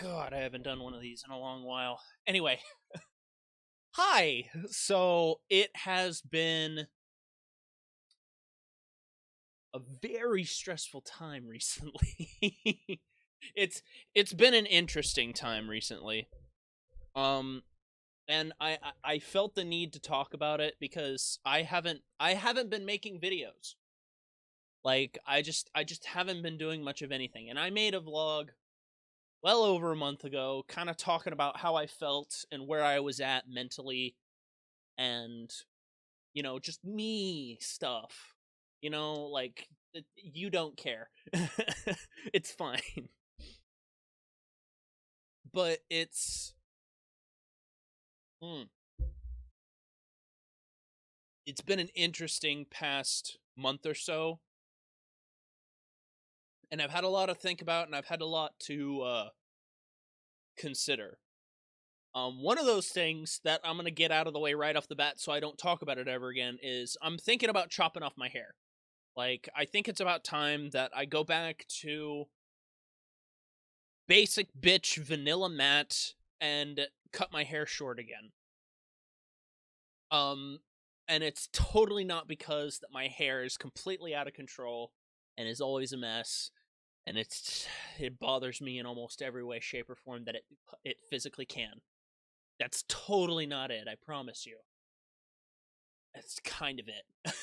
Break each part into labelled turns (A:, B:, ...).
A: God, I haven't done one of these in a long while. Anyway, hi. So it has been a very stressful time recently. it's been an interesting time recently. Um and I felt the need to talk about it because I haven't been making videos. Like I just haven't been doing much of anything. And I made a vlog well over a month ago, kind of talking about how I felt and where I was at mentally and, just me stuff. Like, you don't care. It's fine. But hmm, it's been an interesting past month or so, and I've had a lot to think about, and I've had a lot to consider. One of those things that I'm gonna get out of the way right off the bat, so I don't talk about it ever again, is I'm thinking about chopping off my hair. Like, I think it's about time that I go back to basic bitch vanilla matte and cut my hair short again. Um, and it's totally not because that my hair is completely out of control and is always a mess, and it bothers me in almost every way, shape, or form that it physically can. That's totally not it. I promise you. That's kind of it.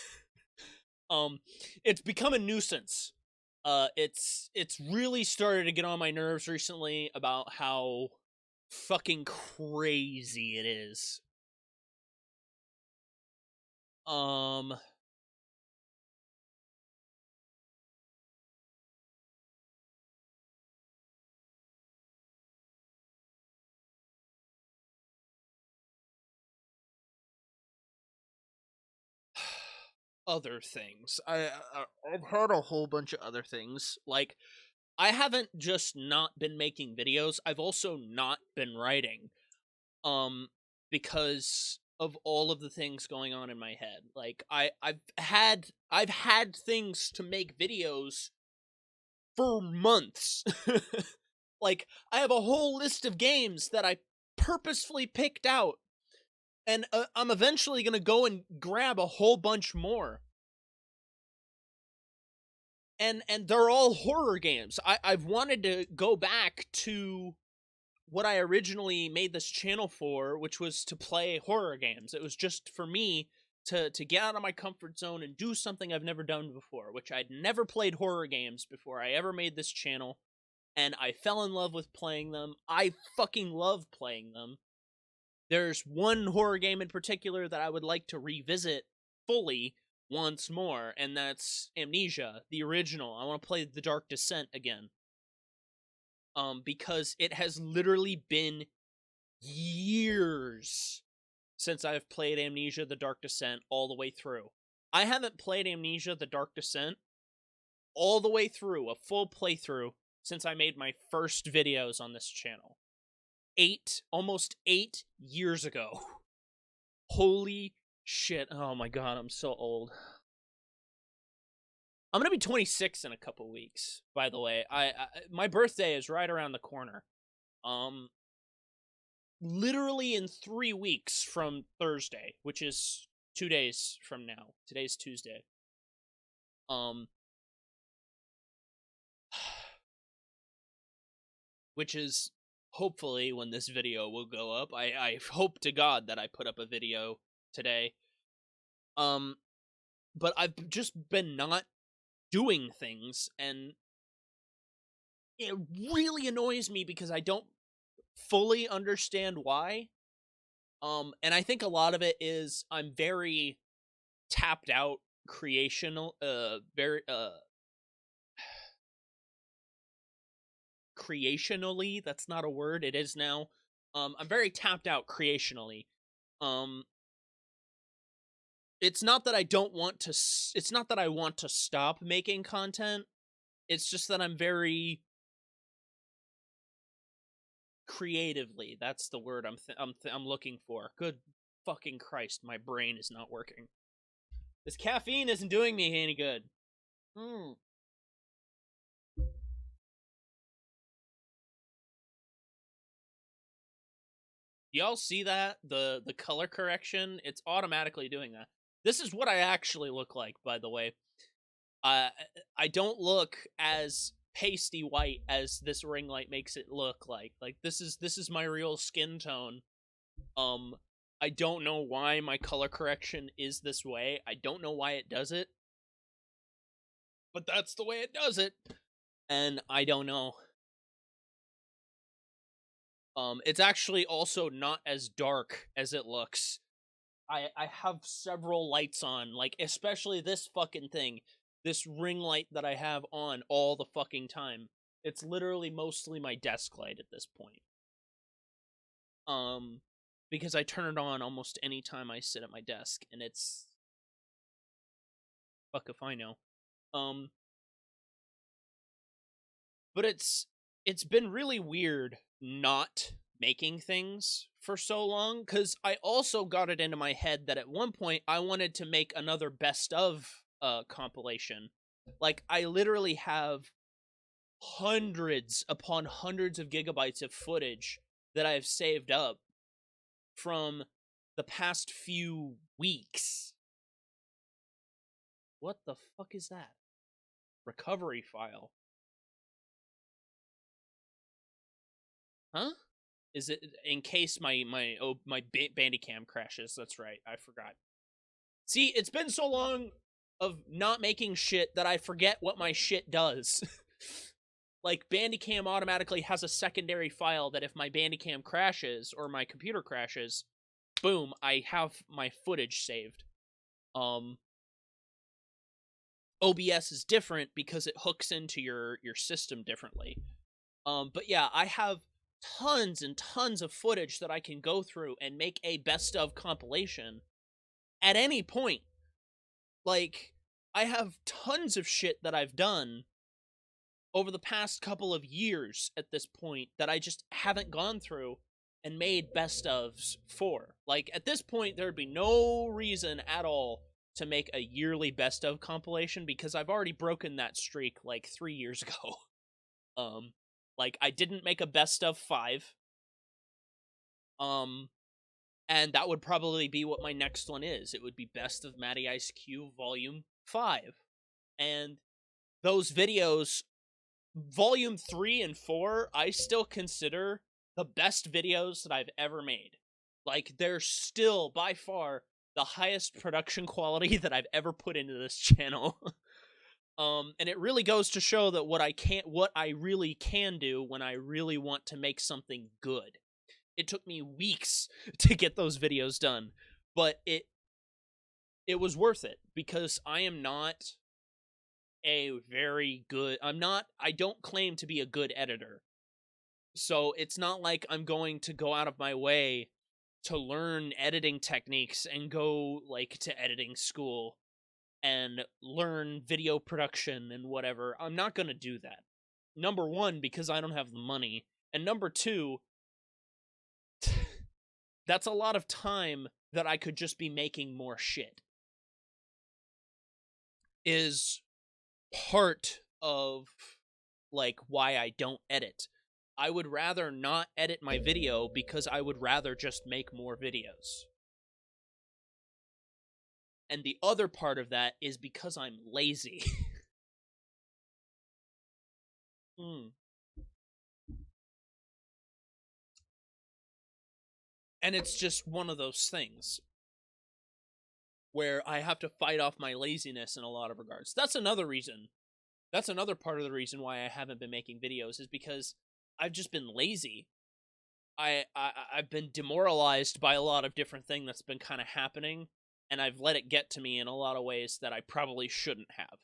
A: um, it's become a nuisance. It's really started to get on my nerves recently about how fucking crazy it is. Um, Other things. I've had a whole bunch of other things. Like, I haven't just not been making videos. I've also not been writing. Um, because of all of the things going on in my head. Like, I've had things to make videos for months. Like, I have a whole list of games that I purposefully picked out, and I'm eventually gonna go and grab a whole bunch more. And they're all horror games. I've wanted to go back to what I originally made this channel for, which was to play horror games. It was just for me to get out of my comfort zone and do something I've never done before, which I'd never played horror games before I ever made this channel, and I fell in love with playing them. I fucking love playing them. There's one horror game in particular that I would like to revisit fully once more, and that's Amnesia, the original. I want to play The Dark Descent again. Because it has literally been years since I've played Amnesia, The Dark Descent all the way through. I haven't played Amnesia, The Dark Descent all the way through, a full playthrough, since I made my first videos on this channel. Almost 8 years ago. Holy shit. Oh my god, I'm so old. I'm gonna be 26 in a couple weeks, by the way. My birthday is right around the corner. Um, Literally in 3 weeks from Thursday, which is 2 days from now. Today's Tuesday. Um, which is hopefully when this video will go up. I hope to God that I put up a video today. But I've just been not doing things, and it really annoys me because I don't fully understand why. And I think a lot of it is I'm very tapped out very creationally. That's not a word. It is now. I'm very tapped out creationally. Um, it's not that I don't want to. It's not that I want to stop making content. It's just that I'm very creatively. That's the word I'm looking for. Good fucking Christ, my brain is not working. This caffeine isn't doing me any good. Hmm. Y'all see that? The color correction? It's automatically doing that. This is what I actually look like, by the way. Uh, I don't look as pasty white as this ring light makes it look like. Like this is my real skin tone. Um, I don't know why my color correction is this way. I don't know why it does it, but that's the way it does it. And I don't know. It's actually also not as dark as it looks. I have several lights on, like especially this fucking thing, this ring light that I have on all the fucking time. It's literally mostly my desk light at this point. Because I turn it on almost any time I sit at my desk, and it's fuck if I know. But it's been really weird not making things for so long, because I also got it into my head that at one point I wanted to make another best of compilation. Like I literally have hundreds upon hundreds of gigabytes of footage that I've saved up from the past few weeks. What the fuck is that? Recovery file. Huh? Is it in case my Bandicam crashes? That's right. I forgot. See, it's been so long of not making shit that I forget what my shit does. Like Bandicam automatically has a secondary file that if my Bandicam crashes or my computer crashes, boom, I have my footage saved. OBS is different because it hooks into your system differently. But yeah, I have tons and tons of footage that I can go through and make a best of compilation at any point. Like, I have tons of shit that I've done over the past couple of years at this point that I just haven't gone through and made best ofs for. Like, at this point, there'd be no reason at all to make a yearly best of compilation because I've already broken that streak like 3 years ago. Like I didn't make a best of 5. And that would probably be what my next one is. It would be Best of Matty Icedq Volume 5. And those videos, Volume 3 and 4, I still consider the best videos that I've ever made. Like, they're still, by far, the highest production quality that I've ever put into this channel. And it really goes to show that what I really can do when I really want to make something good. It took me weeks to get those videos done, but it was worth it because I am not a very good, I don't claim to be a good editor. So it's not like I'm going to go out of my way to learn editing techniques and go like to editing school and learn video production and whatever. I'm not going to do that. Number one, because I don't have the money. And number two, that's a lot of time that I could just be making more shit. Is part of, like, why I don't edit. I would rather not edit my video because I would rather just make more videos. And the other part of that is because I'm lazy. And it's just one of those things where I have to fight off my laziness in a lot of regards. That's another reason. That's another part of the reason why I haven't been making videos is because I've just been lazy. I've been demoralized by a lot of different things that's been kind of happening, and I've let it get to me in a lot of ways that I probably shouldn't have.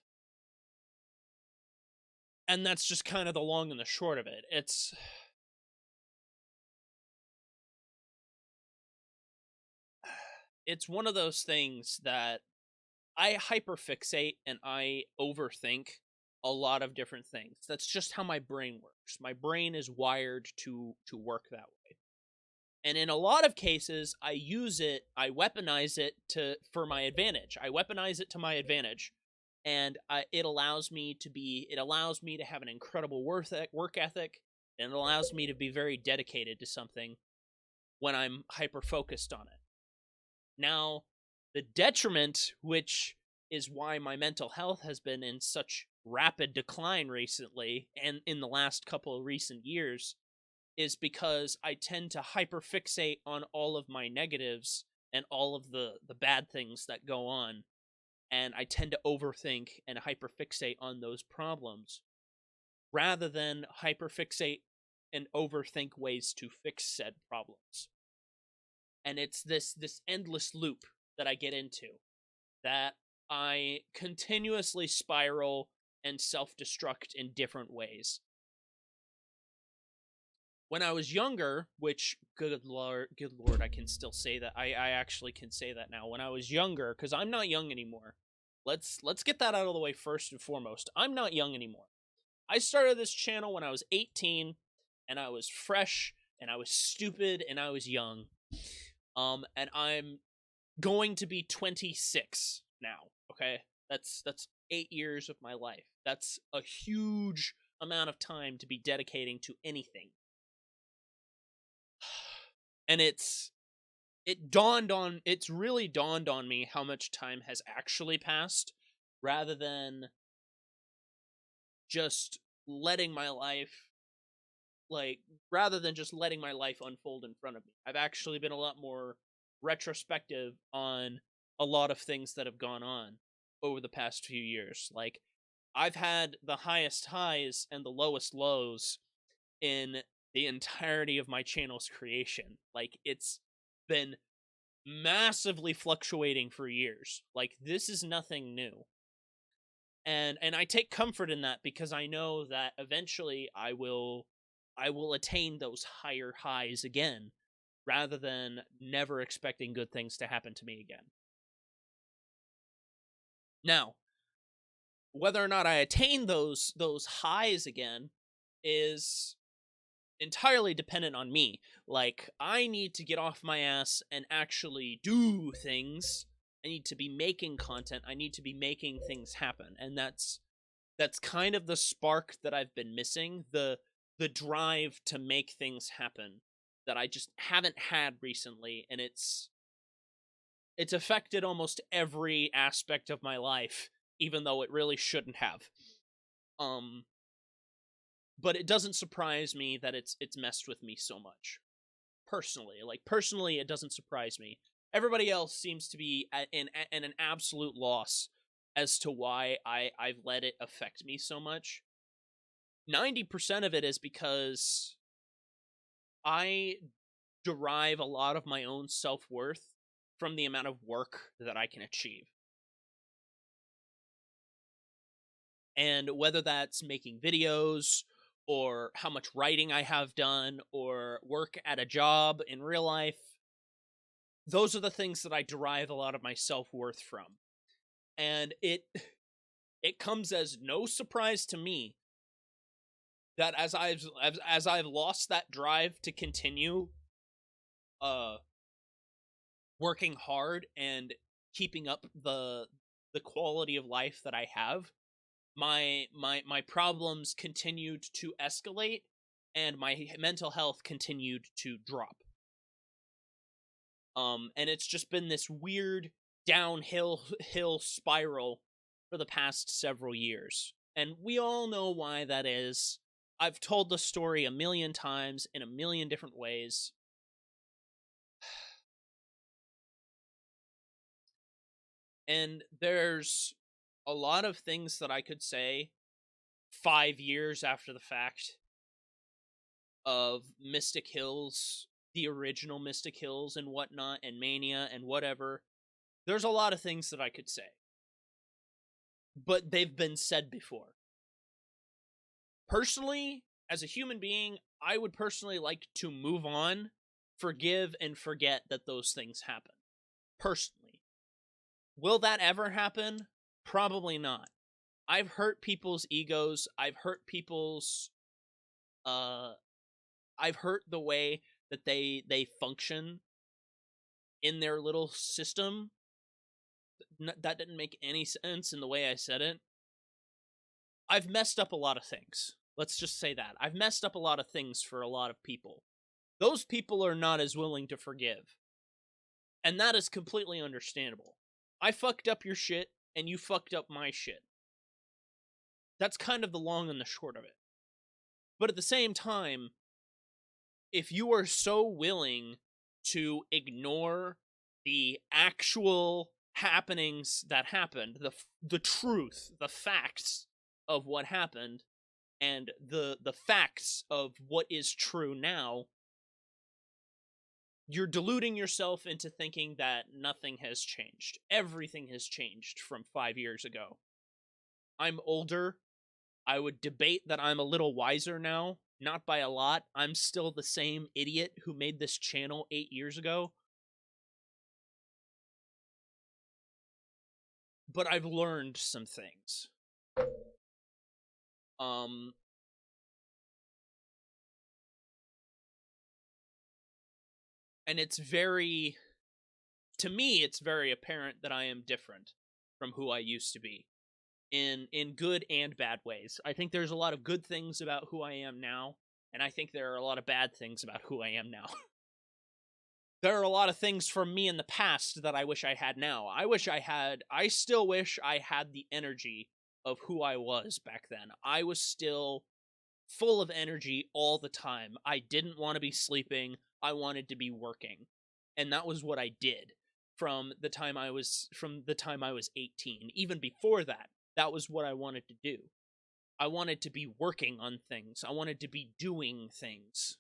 A: And that's just kind of the long and the short of it. It's one of those things that I hyperfixate and I overthink a lot of different things. That's just how my brain works. My brain is wired to work that way. And in a lot of cases, I weaponize it for my advantage. I weaponize it to my advantage, and it allows me to have an incredible work ethic, and it allows me to be very dedicated to something. when I'm hyper focused on it. Now, the detriment, which is why my mental health has been in such rapid decline recently and in the last couple of recent years, is because I tend to hyperfixate on all of my negatives and all of the bad things that go on, and I tend to overthink and hyperfixate on those problems rather than hyperfixate and overthink ways to fix said problems. And it's this endless loop that I get into, that I continuously spiral and self-destruct in different ways. When I was younger, which, good lord, I can still say that. I actually can say that now. When I was younger, because I'm not young anymore. Let's get that out of the way first and foremost. I'm not young anymore. I started this channel when I was 18, and I was fresh, and I was stupid, and I was young. And I'm going to be 26 now, okay? That's 8 years of my life. That's a huge amount of time to be dedicating to anything. And it's really dawned on me how much time has actually passed, rather than just letting my life unfold in front of me. I've actually been a lot more retrospective on a lot of things that have gone on over the past few years. Like, I've had the highest highs and the lowest lows in the entirety of my channel's creation. Like, it's been massively fluctuating for years. Like, this is nothing new. And I take comfort in that, because I know that eventually I will attain those higher highs again, rather than never expecting good things to happen to me again. Now, whether or not I attain those highs again is entirely dependent on me. Like, I need to get off my ass and actually do things. I need to be making content. I need to be making things happen. And that's kind of the spark that I've been missing, the drive to make things happen, that I just haven't had recently, and it's affected almost every aspect of my life, even though it really shouldn't have. But it doesn't surprise me that it's messed with me so much. Personally, it doesn't surprise me. Everybody else seems to be in an absolute loss as to why I've let it affect me so much. 90% of it is because I derive a lot of my own self-worth from the amount of work that I can achieve. And whether that's making videos, or how much writing I have done, or work at a job in real life, those are the things that I derive a lot of my self-worth from. And it comes as no surprise to me that as I've lost that drive to continue working hard and keeping up the quality of life that I have, my problems continued to escalate, and my mental health continued to drop. And it's just been this weird downhill spiral for the past several years. And we all know why that is. I've told the story a million times in a million different ways. And there's a lot of things that I could say 5 years after the fact of Mystic Hills, the original Mystic Hills and whatnot, and Mania and whatever. There's a lot of things that I could say, but they've been said before. Personally, as a human being, I would personally like to move on, forgive, and forget that those things happen. Personally. Will that ever happen? Probably not. I've hurt people's egos. I've hurt people's... I've hurt the way that they function in their little system. That didn't make any sense in the way I said it. I've messed up a lot of things. Let's just say that. I've messed up a lot of things for a lot of people. those people are not as willing to forgive. And that is completely understandable. I fucked up your shit, and you fucked up my shit. That's kind of the long and the short of it. But at the same time, if you are so willing to ignore the actual happenings that happened, the truth, the facts of what happened, and the facts of what is true now, you're deluding yourself into thinking that nothing has changed. Everything has changed from 5 years ago. I'm older. I would debate that I'm a little wiser now. Not by a lot. I'm still the same idiot who made this channel 8 years ago. But I've learned some things. And it's very, to me, it's very apparent that I am different from who I used to be. In good and bad ways. I think there's a lot of good things about who I am now, and I think there are a lot of bad things about who I am now. There are a lot of things from me in the past that I wish I had now. I still wish I had the energy of who I was back then. I was still full of energy all the time. I didn't want to be sleeping. I wanted to be working. And that was what I did from the time I was 18. Even before that, that was what I wanted to do. I wanted to be working on things. I wanted to be doing things.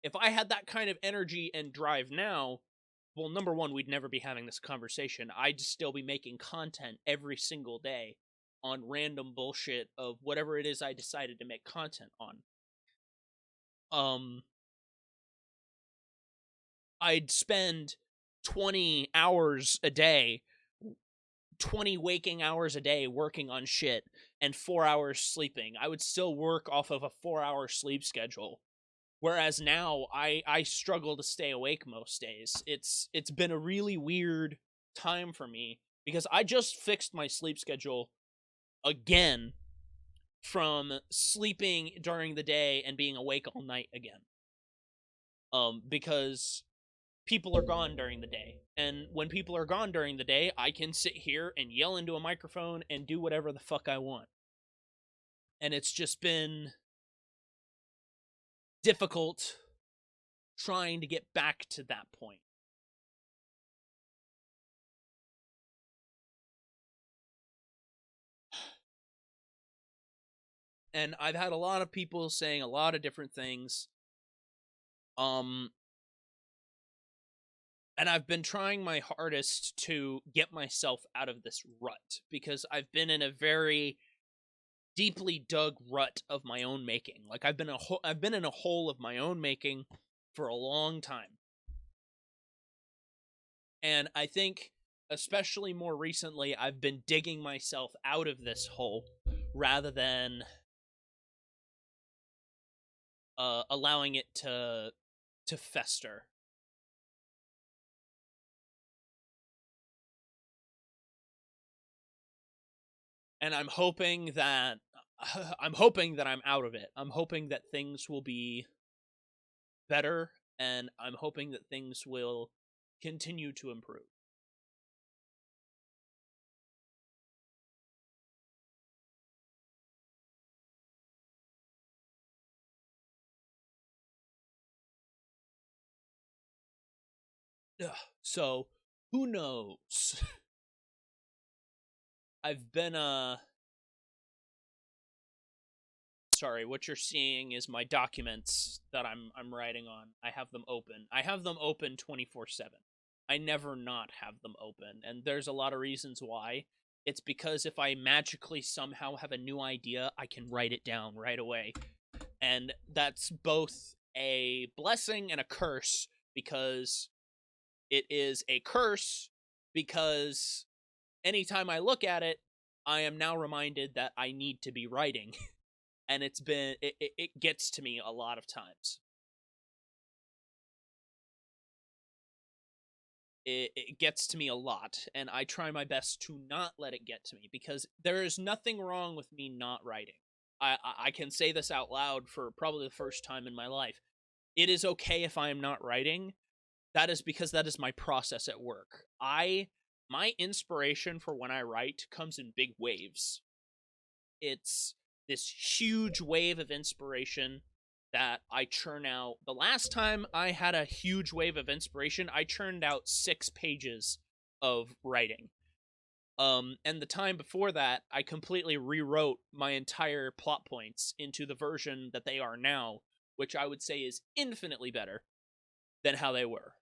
A: If I had that kind of energy and drive now, well, number one, we'd never be having this conversation. I'd still be making content every single day on random bullshit of whatever it is I decided to make content on. I'd spend 20 hours a day, 20 waking hours a day working on shit, and 4 hours sleeping. I would still work off of a 4-hour sleep schedule. Whereas now, I struggle to stay awake most days. It's been a really weird time for me, because I just fixed my sleep schedule again from sleeping during the day and being awake all night again. Because people are gone during the day. And when people are gone during the day, I can sit here and yell into a microphone and do whatever the fuck I want. And it's just been difficult trying to get back to that point. And I've had a lot of people saying a lot of different things. And I've been trying my hardest to get myself out of this rut, because I've been in a very deeply dug rut of my own making. Like, I've been in a hole of my own making for a long time. And I think, especially more recently, I've been digging myself out of this hole rather than allowing it to fester. And I'm hoping that I'm out of it. I'm hoping that things will be better, and I'm hoping that things will continue to improve. So, who knows? I've been sorry, what you're seeing is my documents that I'm writing on. I have them open. I have them open 24/7. I never not have them open, and there's a lot of reasons why. It's because if I magically somehow have a new idea, I can write it down right away. And that's both a blessing and a curse, because it is a curse because anytime I look at it, I am now reminded that I need to be writing. And it gets to me a lot of times. It gets to me a lot, and I try my best to not let it get to me, because there is nothing wrong with me not writing. I can say this out loud for probably the first time in my life. It is okay if I am not writing. That is because that is my process at work. My inspiration for when I write comes in big waves. It's this huge wave of inspiration that I churn out. The last time I had a huge wave of inspiration, I churned out 6 pages of writing. And the time before that, I completely rewrote my entire plot points into the version that they are now, which I would say is infinitely better than how they were.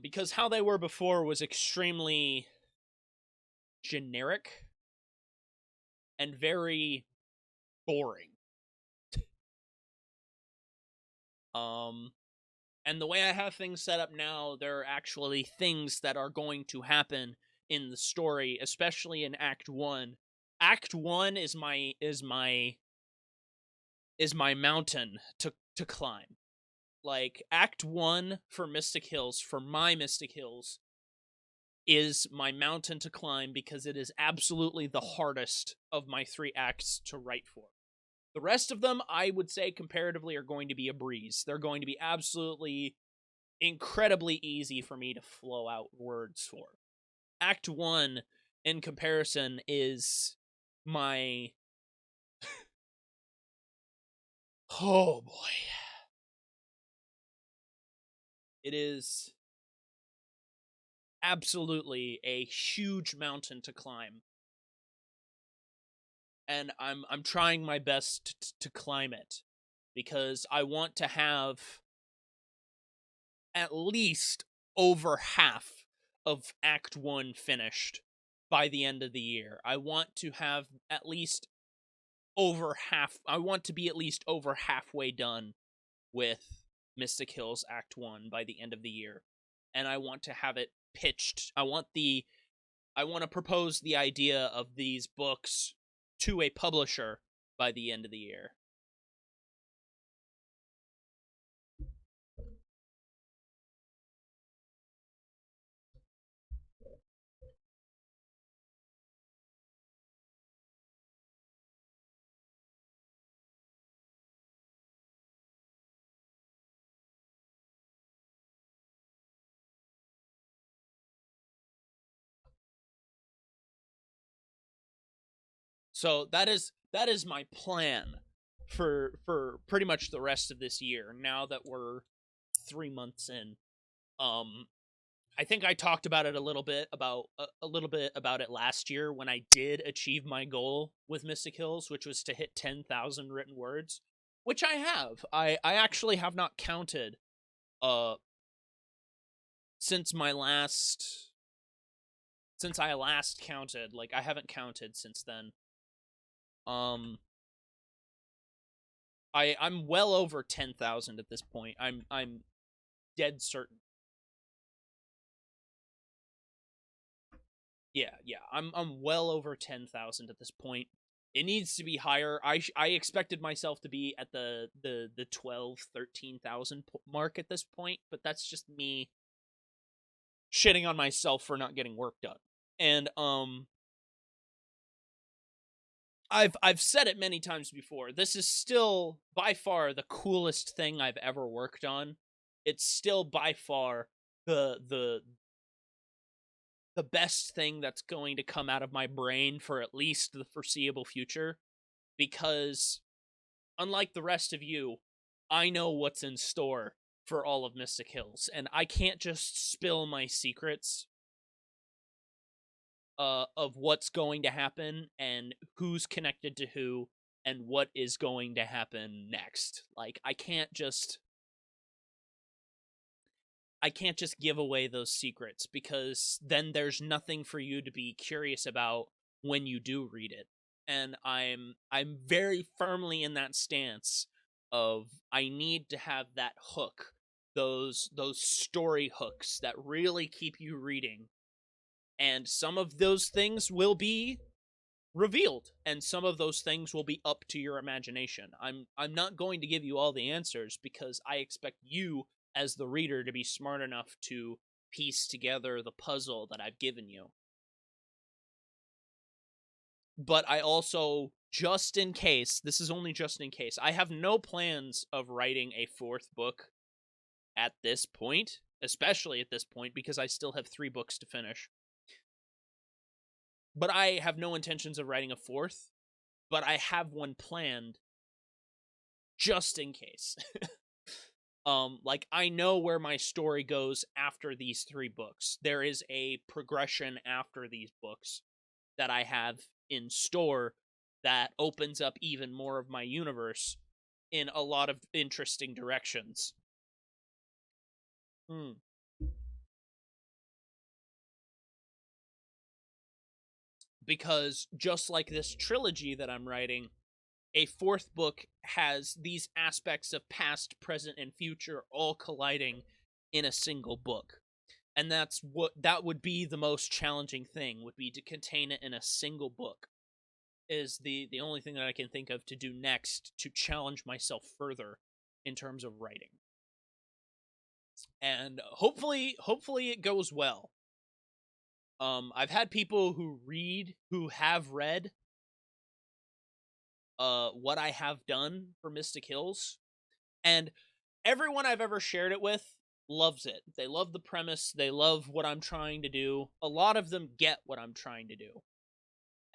A: Because how they were before was extremely generic and very boring. And the way I have things set up now, there are actually things that are going to happen in the story, especially in Act 1. Act 1 is my mountain to climb. Like, Act 1 for Mystic Hills, for my Mystic Hills, is my mountain to climb because it is absolutely the hardest of my 3 acts to write for. The rest of them, I would say, comparatively, are going to be a breeze. They're going to be absolutely incredibly easy for me to flow out words for. Act 1, in comparison, is my... oh boy. It is absolutely a huge mountain to climb. And I'm trying my best to climb it, because I want to have at least over half of Act 1 finished by the end of the year. I want to have at least over half. I want to be at least over halfway done with Mystic Hills Act 1 by the end of the year. And I want to have it pitched. I want to propose the idea of these books to a publisher by the end of the year. So that is my plan for pretty much the rest of this year, now that we're 3 months in. I think I talked about it a little bit about it last year when I did achieve my goal with Mystic Hills, which was to hit 10,000 written words, which I have. I actually have not counted since I last counted. Like, I haven't counted since then. I'm well over 10,000 at this point. I'm dead certain. Yeah. I'm well over 10,000 at this point. It needs to be higher. I expected myself to be at the 12, 13,000 mark at this point, but that's just me shitting on myself for not getting work done. And I've said it many times before. This is still by far the coolest thing I've ever worked on. It's still by far the best thing that's going to come out of my brain for at least the foreseeable future, because unlike the rest of you, I know what's in store for all of Mystic Hills, and I can't just spill my secrets of what's going to happen and who's connected to who and what is going to happen next. Like, I can't just give away those secrets, because then there's nothing for you to be curious about when you do read it. And I'm very firmly in that stance of, I need to have that hook, those story hooks that really keep you reading. And some of those things will be revealed, and some of those things will be up to your imagination. I'm not going to give you all the answers, because I expect you as the reader to be smart enough to piece together the puzzle that I've given you. But I also, just in case, this is only just in case, I have no plans of writing a 4th book at this point, especially at this point, because I still have 3 books to finish. But I have no intentions of writing a 4th, but I have one planned just in case. Like, I know where my story goes after these 3 books. There is a progression after these books that I have in store that opens up even more of my universe in a lot of interesting directions. Because just like this trilogy that I'm writing, a 4th book has these aspects of past, present, and future all colliding in a single book. And that would be the most challenging thing, would be to contain it in a single book. Is the only thing that I can think of to do next to challenge myself further in terms of writing. And hopefully it goes well. I've had people who have read what I have done for Mystic Hills, and everyone I've ever shared it with loves it. They love the premise, they love what I'm trying to do. A lot of them get what I'm trying to do.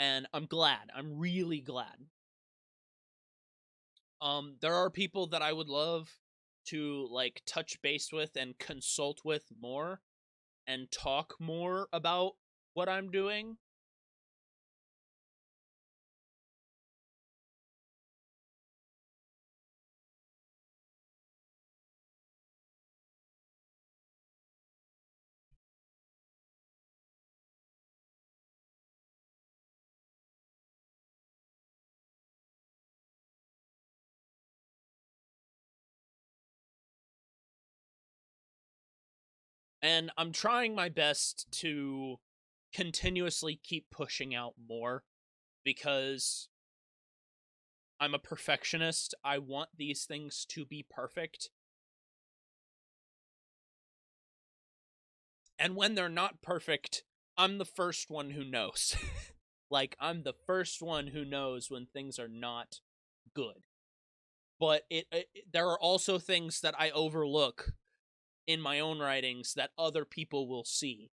A: And I'm glad. I'm really glad. There are people that I would love to like touch base with and consult with more and talk more about what I'm doing. And I'm trying my best to continuously keep pushing out more because I'm a perfectionist. I want these things to be perfect. And when they're not perfect, I'm the first one who knows. Like, I'm the first one who knows when things are not good. But there are also things that I overlook in my own writings that other people will see.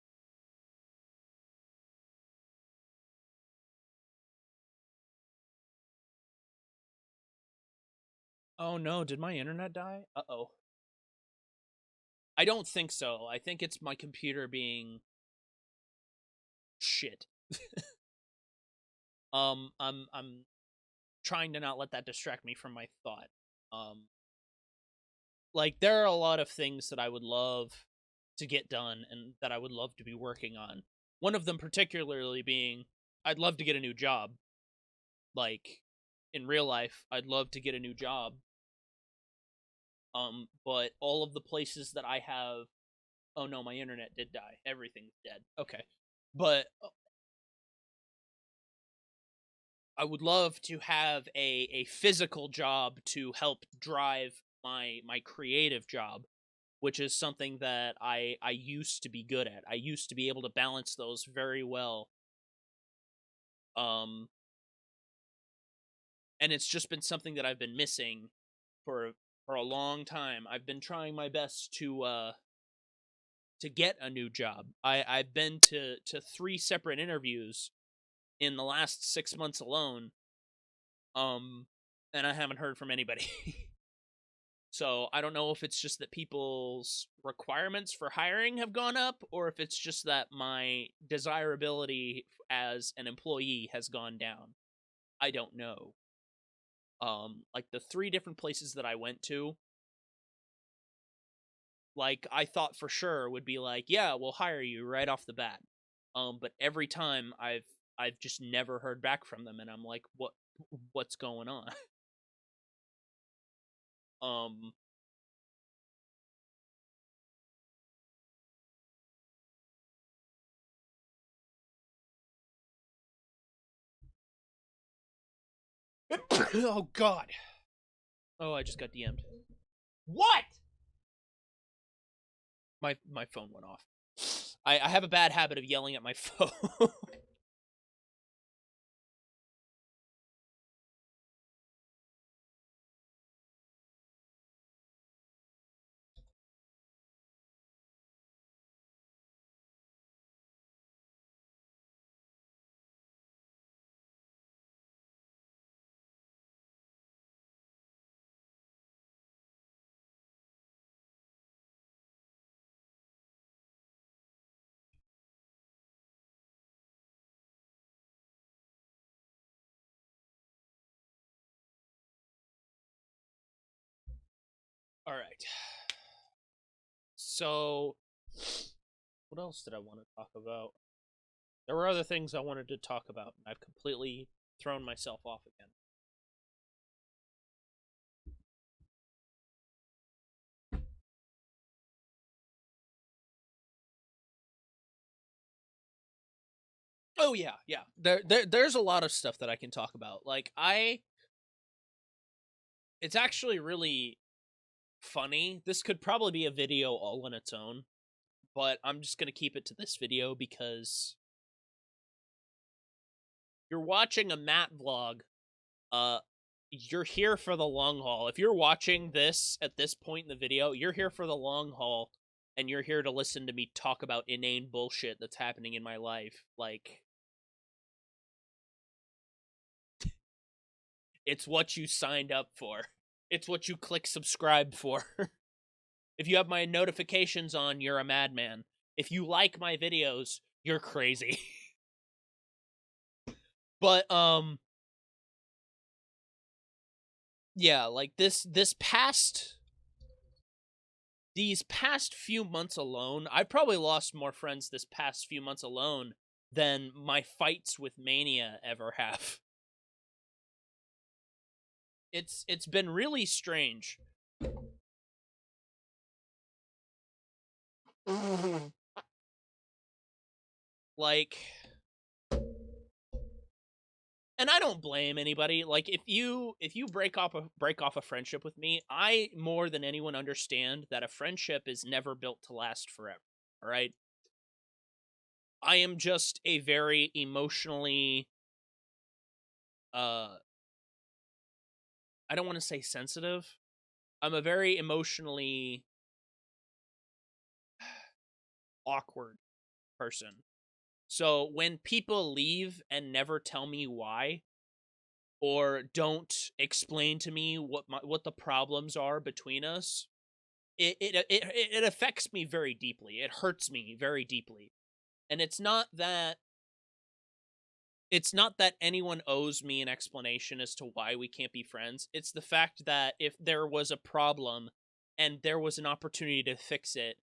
A: Oh no, did my internet die? Uh-oh. I don't think so. I think it's my computer being shit. I'm trying to not let that distract me from my thought. Like, there are a lot of things that I would love to get done and that I would love to be working on. One of them particularly being I'd love to get a new job. Like, in real life, I'd love to get a new job. But all of the places that I have, oh no, my internet did die. Everything's dead. Okay. But I would love to have a physical job to help drive my creative job, which is something that I used to be good at. I used to be able to balance those very well. And it's just been something that I've been missing for a long time. I've been trying my best to get a new job. I've been to 3 separate interviews in the last 6 months alone. And I haven't heard from anybody. So I don't know if it's just that people's requirements for hiring have gone up, or if it's just that my desirability as an employee has gone down. I don't know. Like, the 3 different places that I went to, like, I thought for sure would be like, yeah, we'll hire you right off the bat. But every time I've just never heard back from them, and I'm like, what's going on? um oh god. Oh, I just got DM'd. What? My phone went off. I have a bad habit of yelling at my phone. All right. So, what else did I want to talk about? There were other things I wanted to talk about, and I've completely thrown myself off again. Oh yeah, yeah. There's a lot of stuff that I can talk about. Like it's actually really funny. This could probably be a video all on its own, but I'm just gonna keep it to this video because you're watching a Matt vlog. Uh, you're here for the long haul. If you're watching this at this point in the video, you're here for the long haul, and you're here to listen to me talk about inane bullshit that's happening in my life. Like, it's what you signed up for. It's what you click subscribe for. If you have my notifications on, you're a madman. If you like my videos, you're crazy. But yeah, like these past few months alone, I probably lost more friends this past few months alone than my fights with Mania ever have. It's been really strange. Like, and I don't blame anybody. Like, if you break off a friendship with me, I more than anyone understand that a friendship is never built to last forever. All right? I am just a very emotionally uh I don't want to say sensitive. I'm a very emotionally awkward person. So when people leave and never tell me why, or don't explain to me what the problems are between us, it affects me very deeply. It hurts me very deeply. And it's not that anyone owes me an explanation as to why we can't be friends. It's the fact that if there was a problem and there was an opportunity to fix it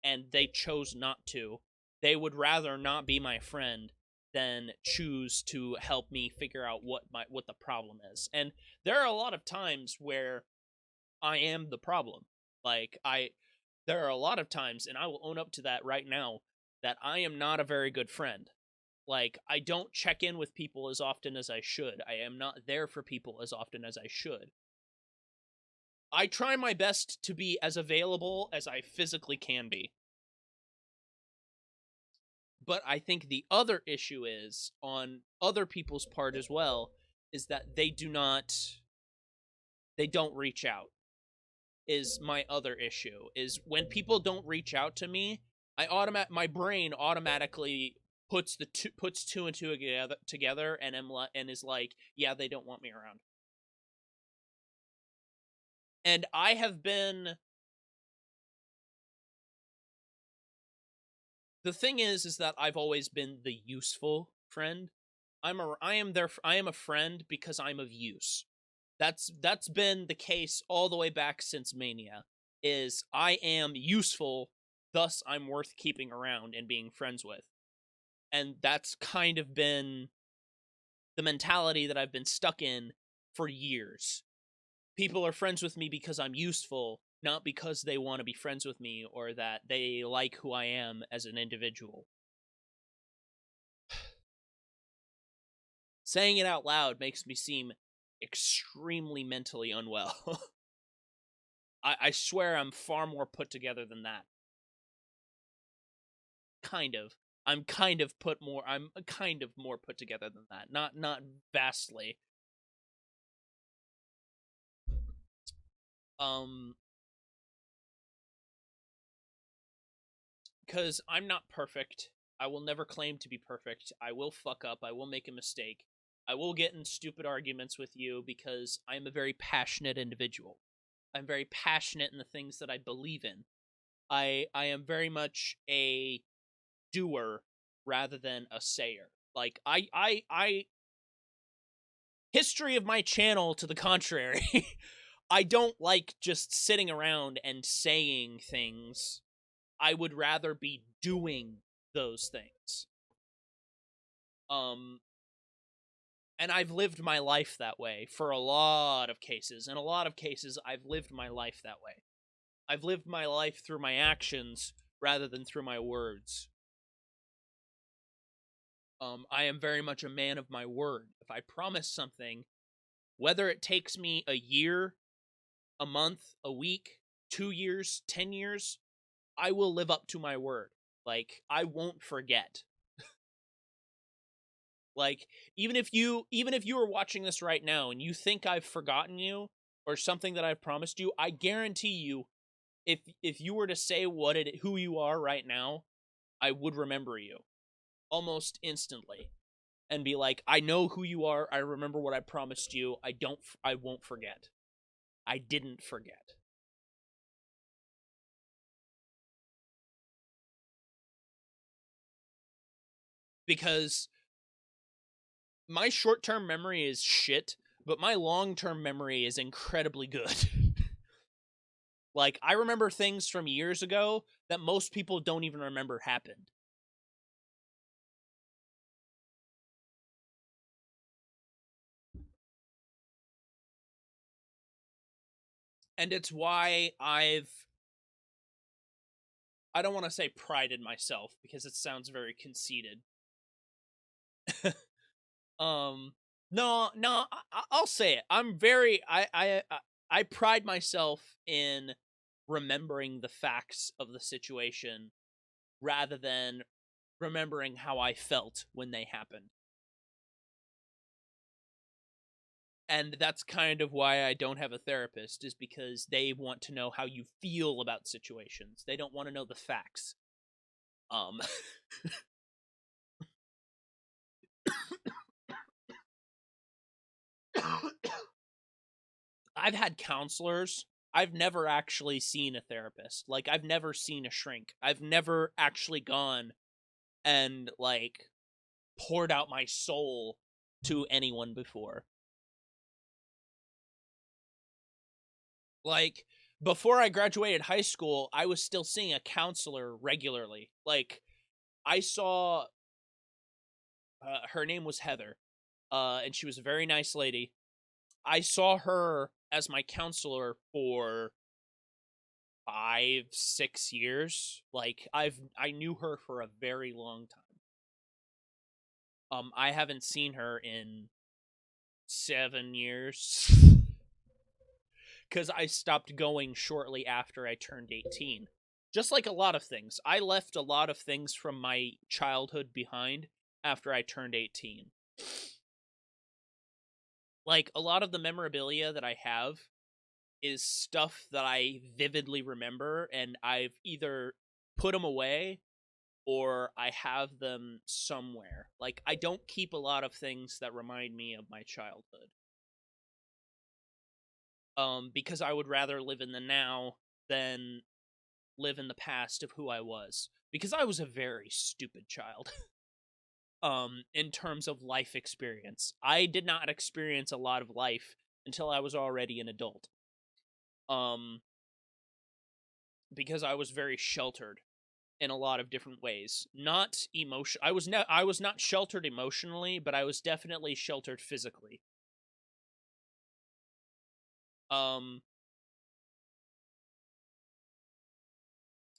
A: and they chose not to, they would rather not be my friend than choose to help me figure out what the problem is. And there are a lot of times where I am the problem. Like there are a lot of times, and I will own up to that right now, that I am not a very good friend. Like, I don't check in with people as often as I should. I am not there for people as often as I should. I try my best to be as available as I physically can be. But I think the other issue is, on other people's part as well, is that they don't reach out. Is my other issue. Is when people don't reach out to me, my brain automatically puts two and two together and is like, yeah, they don't want me around. And I have been the thing is that I've always been the useful friend. I am a friend because I'm of use. That's been the case all the way back since Mania. Is I am useful, thus I'm worth keeping around and being friends with. And that's kind of been the mentality that I've been stuck in for years. People are friends with me because I'm useful, not because they want to be friends with me or that they like who I am as an individual. Saying it out loud makes me seem extremely mentally unwell. I swear I'm far more put together than that. kind of. I'm kind of more put together than that. Not vastly. Because I'm not perfect. I will never claim to be perfect. I will fuck up. I will make a mistake. I will get in stupid arguments with you because I'm a very passionate individual. I'm very passionate in the things that I believe in. I am very much a doer rather than a sayer. Like I history of my channel to the contrary. I don't like just sitting around and saying things. I would rather be doing those things. And I've lived my life that way for a lot of cases. In a lot of cases, I've lived my life that way. I've lived my life through my actions rather than through my words. I am very much a man of my word. If I promise something, whether it takes me a year, a month, a week, 2 years, 10 years, I will live up to my word. Like, I won't forget. Like, even if you are watching this right now and you think I've forgotten you or something that I've promised you, I guarantee you, if you were to say who you are right now, I would remember you almost instantly and be like, I know who you are. I remember what I promised you. I won't forget. I didn't forget. Because my short-term memory is shit, but my long-term memory is incredibly good. Like, I remember things from years ago that most people don't even remember happened. And it's why I don't want to say prided myself because it sounds very conceited. No, I'll say it. I pride myself in remembering the facts of the situation rather than remembering how I felt when they happened. And that's kind of why I don't have a therapist, is because they want to know how you feel about situations. They don't want to know the facts. I've had counselors. I've never actually seen a therapist. Like, I've never seen a shrink. I've never actually gone and, like, poured out my soul to anyone before. Like, before I graduated high school, I was still seeing a counselor regularly. Like, I saw her name was Heather, and she was a very nice lady. I saw her as my counselor for 5-6 years. Like, I knew her for a very long time. I haven't seen her in 7 years because I stopped going shortly after I turned 18. Just like a lot of things, I left a lot of things from my childhood behind after I turned 18. Like, a lot of the memorabilia that I have is stuff that I vividly remember, and I've either put them away or I have them somewhere. Like, I don't keep a lot of things that remind me of my childhood. Because I would rather live in the now than live in the past of who I was. Because I was a very stupid child. In terms of life experience. I did not experience a lot of life until I was already an adult. Because I was very sheltered in a lot of different ways. Not emotion. I was not sheltered emotionally, but I was definitely sheltered physically.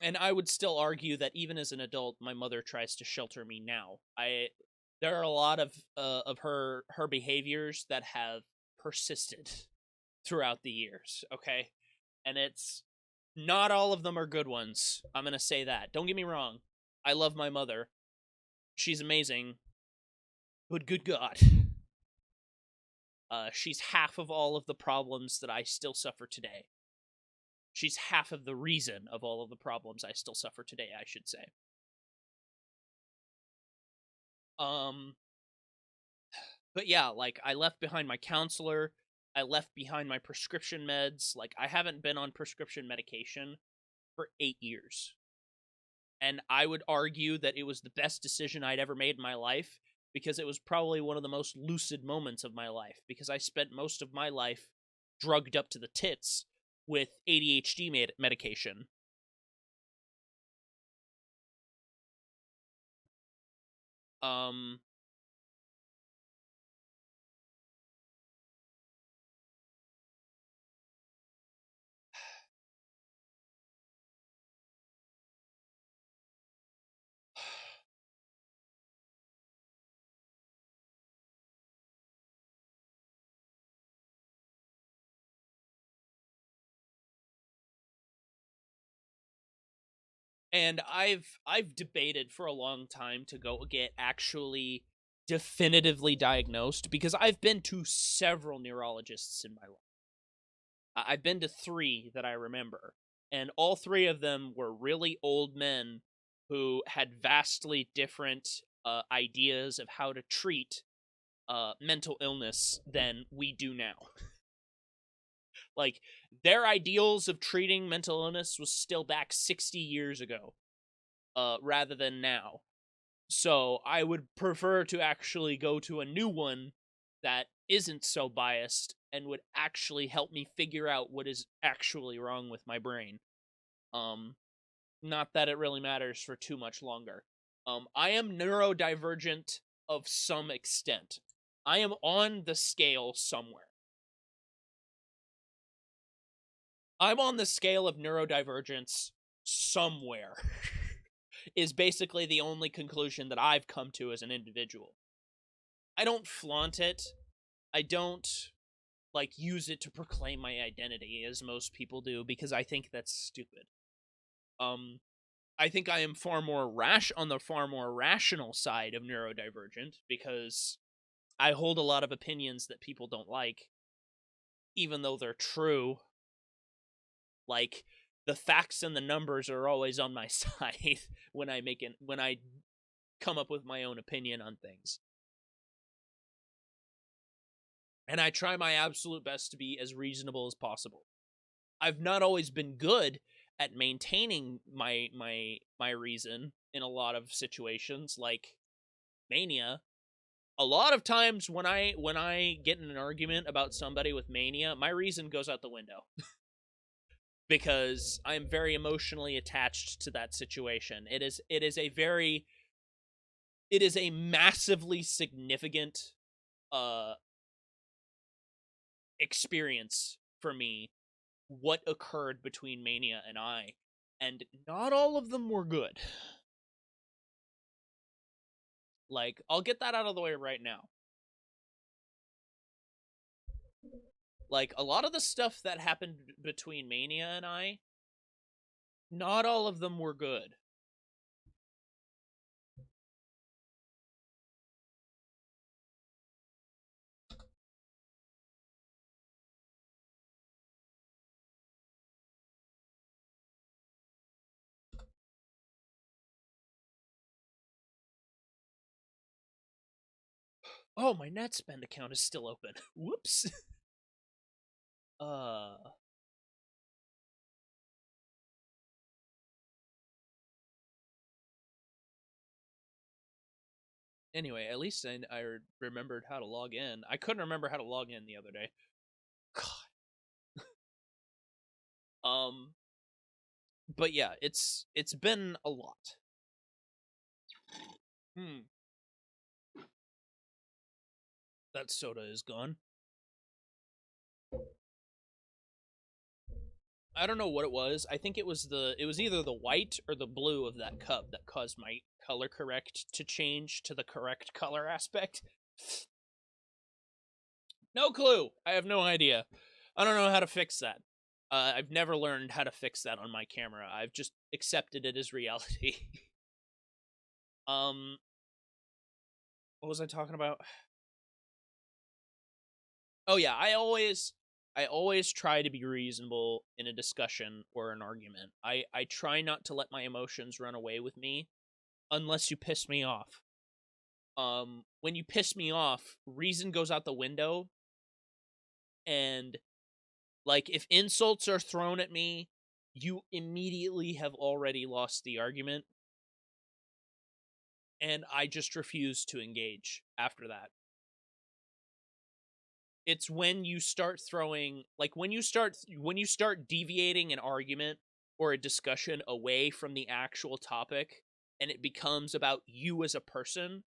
A: And I would still argue that even as an adult, my mother tries to shelter me now. There are a lot of her behaviors that have persisted throughout the years, okay? And it's not all of them are good ones. I'm going to say that. Don't get me wrong. I love my mother. She's amazing. But good God. She's half of all of the problems that I still suffer today. She's half of the reason of all of the problems I still suffer today, I should say. But yeah, like, I left behind my counselor. I left behind my prescription meds. Like, I haven't been on prescription medication for 8 years. And I would argue that it was the best decision I'd ever made in my life, because it was probably one of the most lucid moments of my life, because I spent most of my life drugged up to the tits with ADHD medication. Um, and I've debated for a long time to go get actually definitively diagnosed, because I've been to several neurologists in my life. I've been to 3 that I remember, and all 3 of them were really old men who had vastly different ideas of how to treat mental illness than we do now. Like, their ideals of treating mental illness was still back 60 years ago, rather than now. So I would prefer to actually go to a new one that isn't so biased and would actually help me figure out what is actually wrong with my brain. Not that it really matters for too much longer. I am neurodivergent of some extent. I am on the scale somewhere. I'm on the scale of neurodivergence somewhere. Is basically the only conclusion that I've come to as an individual. I don't flaunt it. I don't, like, use it to proclaim my identity as most people do, because I think that's stupid. I think I am on the far more rational side of neurodivergent, because I hold a lot of opinions that people don't like, even though they're true. Like, the facts and the numbers are always on my side when I come up with my own opinion on things. And I try my absolute best to be as reasonable as possible. I've not always been good at maintaining my reason in a lot of situations, like mania. A lot of times when I get in an argument about somebody with mania, my reason goes out the window. Because I'm very emotionally attached to that situation. It is a massively significant experience for me, what occurred between Mania and I, and not all of them were good. Like, I'll get that out of the way right now. Like, a lot of the stuff that happened between Mania and I, not all of them were good. Oh, my NetSpend account is still open. Whoops. Anyway, at least I remembered how to log in. I couldn't remember how to log in the other day. God. But yeah, it's been a lot. That soda is gone. I don't know what it was. I think it was either the white or the blue of that cup that caused my color correct to change to the correct color aspect. No clue. I have no idea. I don't know how to fix that. I've never learned how to fix that on my camera. I've just accepted it as reality. Um, what was I talking about? Oh yeah, I always try to be reasonable in a discussion or an argument. I try not to let my emotions run away with me unless you piss me off. When you piss me off, reason goes out the window, and like if insults are thrown at me, you immediately have already lost the argument, and I just refuse to engage after that. It's when you start throwing, like when you start deviating an argument or a discussion away from the actual topic and it becomes about you as a person.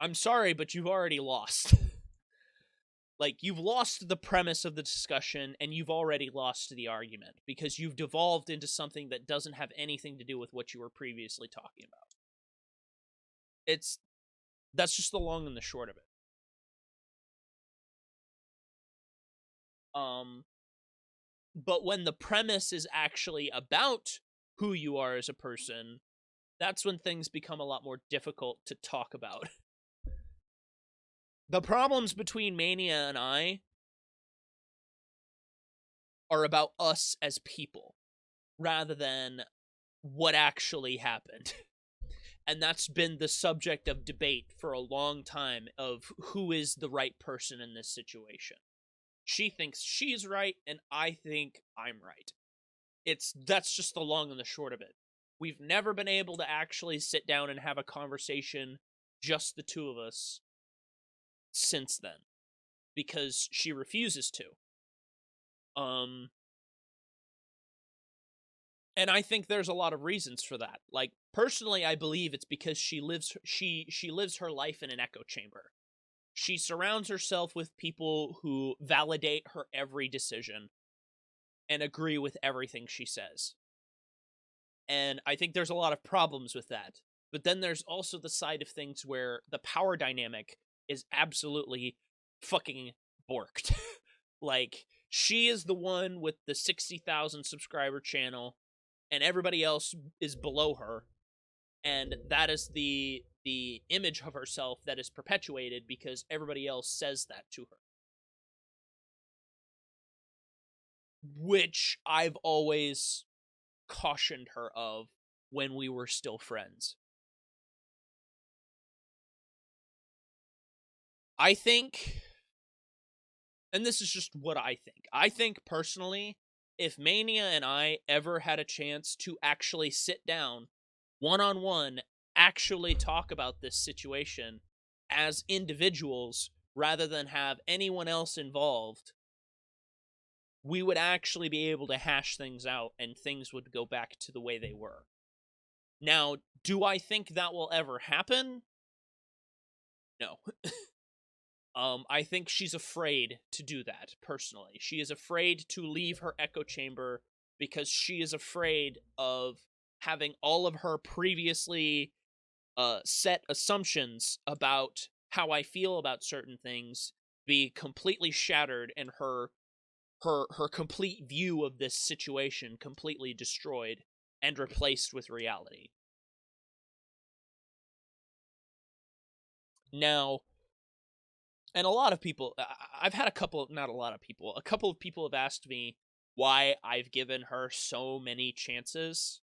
A: I'm sorry, but you've already lost. Like, you've lost the premise of the discussion and you've already lost the argument because you've devolved into something that doesn't have anything to do with what you were previously talking about. That's just the long and the short of it. But when the premise is actually about who you are as a person, that's when things become a lot more difficult to talk about. The problems between Mania and I are about us as people rather than what actually happened. And that's been the subject of debate for a long time of who is the right person in this situation. She thinks she's right and I think I'm right. That's just the long and the short of it. We've never been able to actually sit down and have a conversation, just the two of us, since then, because she refuses to. And I think there's a lot of reasons for that. Like, personally, I believe it's because she lives her life in an echo chamber. She surrounds herself with people who validate her every decision and agree with everything she says. And I think there's a lot of problems with that. But then there's also the side of things where the power dynamic is absolutely fucking borked. Like, she is the one with the 60,000 subscriber channel, and everybody else is below her. And that is the image of herself that is perpetuated because everybody else says that to her. Which I've always cautioned her of when we were still friends. I think, and this is just what I think personally, if Mania and I ever had a chance to actually sit down one-on-one, actually talk about this situation as individuals rather than have anyone else involved, we would actually be able to hash things out and things would go back to the way they were. Now, do I think that will ever happen? No. I think she's afraid to do that, personally. She is afraid to leave her echo chamber because she is afraid of having all of her previously set assumptions about how I feel about certain things be completely shattered and her complete view of this situation completely destroyed and replaced with reality. Now, and a lot of people, I've had a couple, not a lot of people, a couple of people have asked me why I've given her so many chances.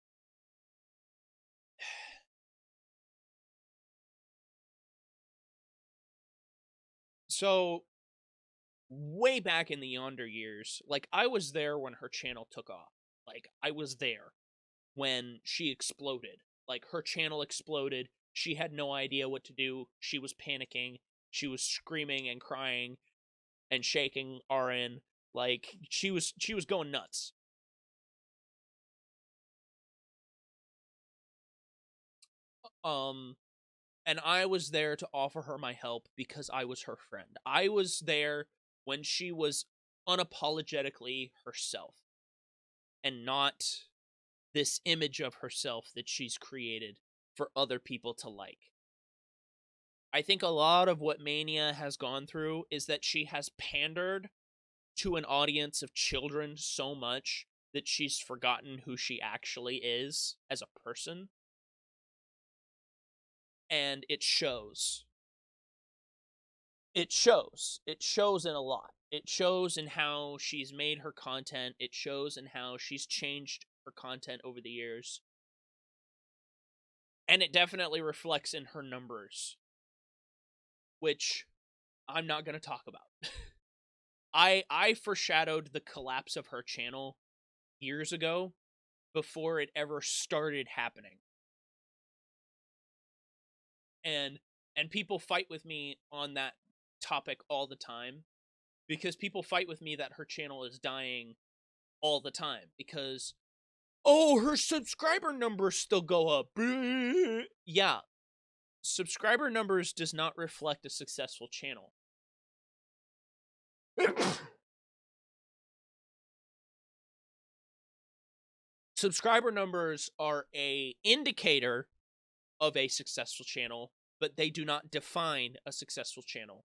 A: So, way back in the yonder years, like, I was there when her channel took off. Like, I was there when she exploded. Like, her channel exploded. She had no idea what to do. She was panicking. She was screaming and crying and shaking RN. Like, she was going nuts. Um and I was there to offer her my help because I was her friend. I was there when she was unapologetically herself and not this image of herself that she's created for other people to like. I think a lot of what Mania has gone through is that she has pandered to an audience of children so much that she's forgotten who she actually is as a person. and it shows. It shows. It shows in a lot. It shows in how she's made her content. It shows in how she's changed her content over the years. And it definitely reflects in her numbers, which I'm not going to talk about. I foreshadowed the collapse of her channel years ago before it ever started happening. And people fight with me on that topic all the time, because people fight with me that her channel is dying all the time because, oh, her subscriber numbers still go up. Yeah, subscriber numbers does not reflect a successful channel. Subscriber numbers are a indicator of a successful channel, but they do not define a successful channel.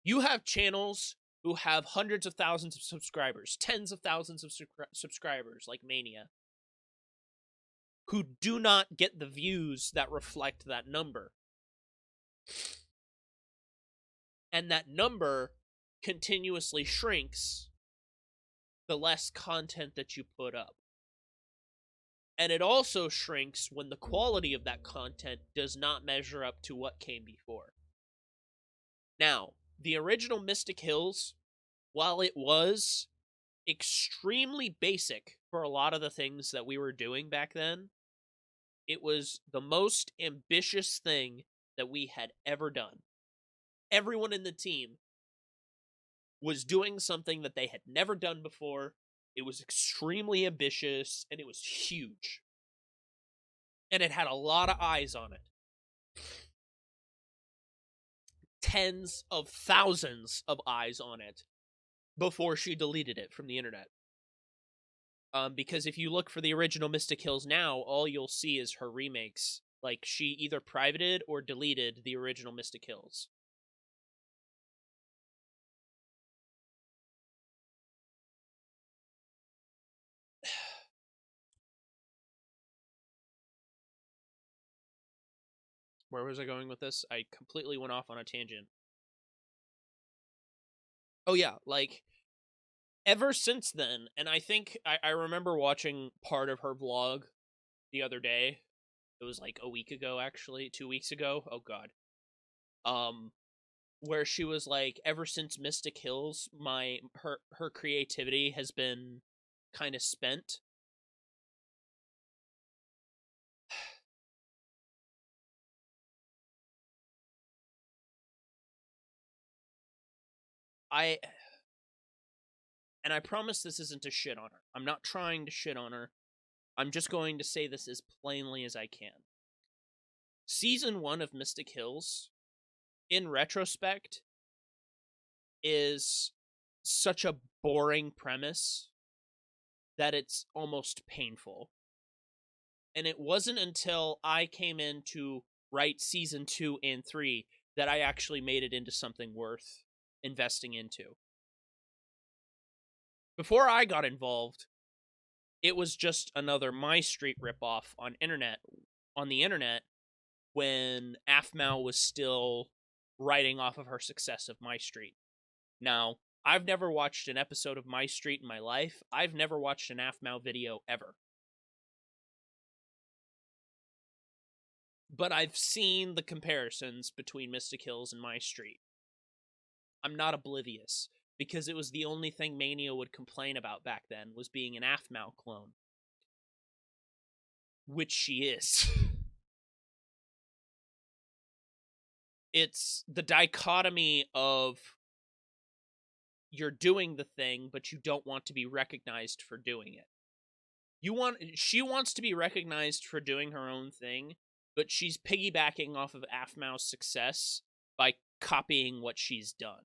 A: You have channels who have hundreds of thousands of subscribers, tens of thousands of subscribers, like Mania, who do not get the views that reflect that number. And that number continuously shrinks the less content that you put up. And it also shrinks when the quality of that content does not measure up to what came before. Now, the original Mystic Hills, while it was extremely basic for a lot of the things that we were doing back then, it was the most ambitious thing that we had ever done. Everyone in the team was doing something that they had never done before. It was extremely ambitious, and it was huge. And it had a lot of eyes on it. Tens of thousands of eyes on it before she deleted it from the internet. Because if you look for the original Mystic Hills now, all you'll see is her remakes. Like, she either privated or deleted the original Mystic Hills. Where was I going with this? I completely went off on a tangent. Oh yeah, like, ever since then, and I think I remember watching part of her vlog the other day. It was like a week ago, actually, 2 weeks ago. Oh god. Where she was like, ever since Mystic Hills, her creativity has been kind of spent. I promise this isn't a shit on her. I'm not trying to shit on her. I'm just going to say this as plainly as I can. Season 1 of Mystic Hills, in retrospect, is such a boring premise that it's almost painful. And it wasn't until I came in to write season 2 and 3 that I actually made it into something worth investing into. Before I got involved, it was just another My Street ripoff on the internet, when Aphmau was still writing off of her success of My Street. Now, I've never watched an episode of My Street in my life. I've never watched an Aphmau video ever. But I've seen the comparisons between Mystic Hills and My Street. I'm not oblivious, because it was the only thing Mania would complain about back then, was being an Aphmau clone. Which she is. It's the dichotomy of, you're doing the thing, but you don't want to be recognized for doing it. She wants to be recognized for doing her own thing, but she's piggybacking off of Aphmau's success by copying what she's done.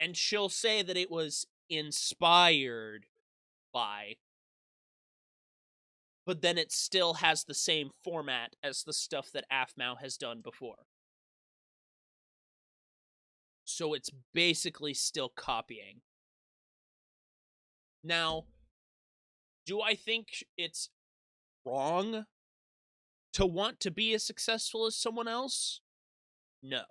A: And she'll say that it was inspired by, but then it still has the same format as the stuff that Aphmau has done before. So it's basically still copying. Now, do I think it's wrong to want to be as successful as someone else? No.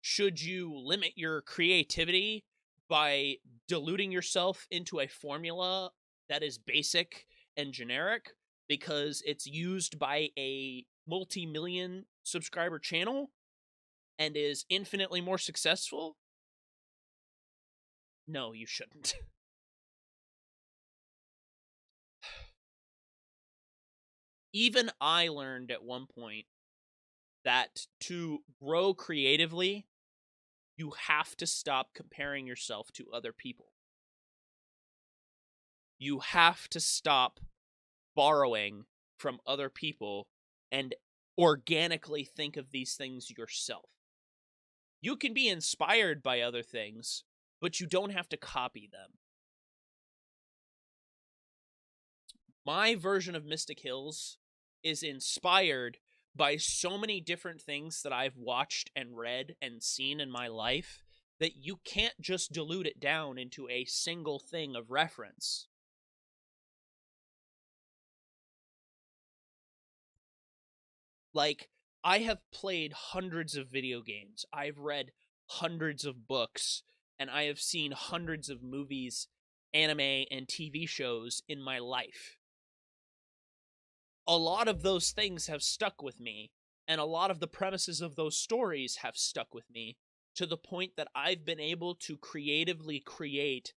A: Should you limit your creativity by diluting yourself into a formula that is basic and generic because it's used by a multi-million subscriber channel and is infinitely more successful? No, you shouldn't. Even I learned at one point that to grow creatively, you have to stop comparing yourself to other people. You have to stop borrowing from other people and organically think of these things yourself. You can be inspired by other things, but you don't have to copy them. My version of Mystic Hills is inspired by so many different things that I've watched and read and seen in my life that you can't just dilute it down into a single thing of reference. Like, I have played hundreds of video games, I've read hundreds of books, and I have seen hundreds of movies, anime, and TV shows in my life. A lot of those things have stuck with me, and a lot of the premises of those stories have stuck with me to the point that I've been able to creatively create,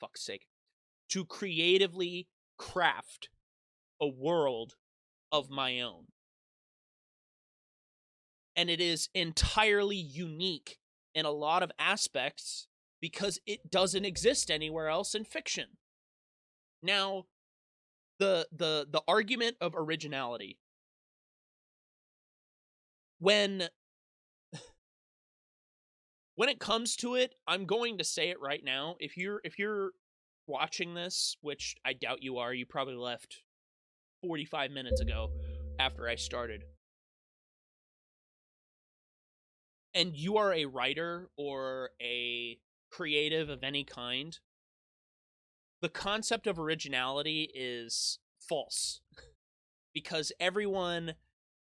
A: fuck's sake, to creatively craft a world of my own. And it is entirely unique in a lot of aspects because it doesn't exist anywhere else in fiction. Now, the argument of originality. When it comes to it, I'm going to say it right now. If you're watching this, which I doubt you are, you probably left 45 minutes ago after I started. And you are a writer or a creative of any kind, the concept of originality is false. Because everyone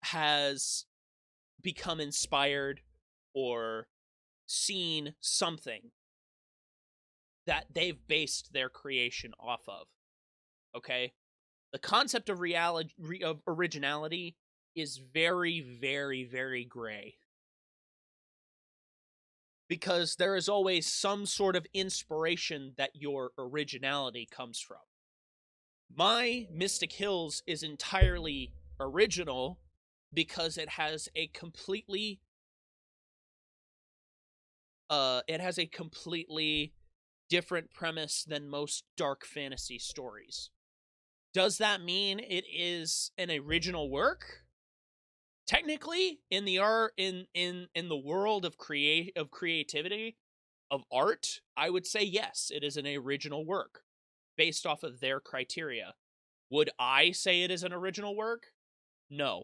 A: has become inspired or seen something that they've based their creation off of. Okay? The concept of of originality is very, very, very gray. Because there is always some sort of inspiration that your originality comes from. My Mystic Hills is entirely original because it has a completely different premise than most dark fantasy stories. Does that mean it is an original work? Technically, in the world of creativity, of art, I would say yes, it is an original work based off of their criteria. Would I say it is an original work? No.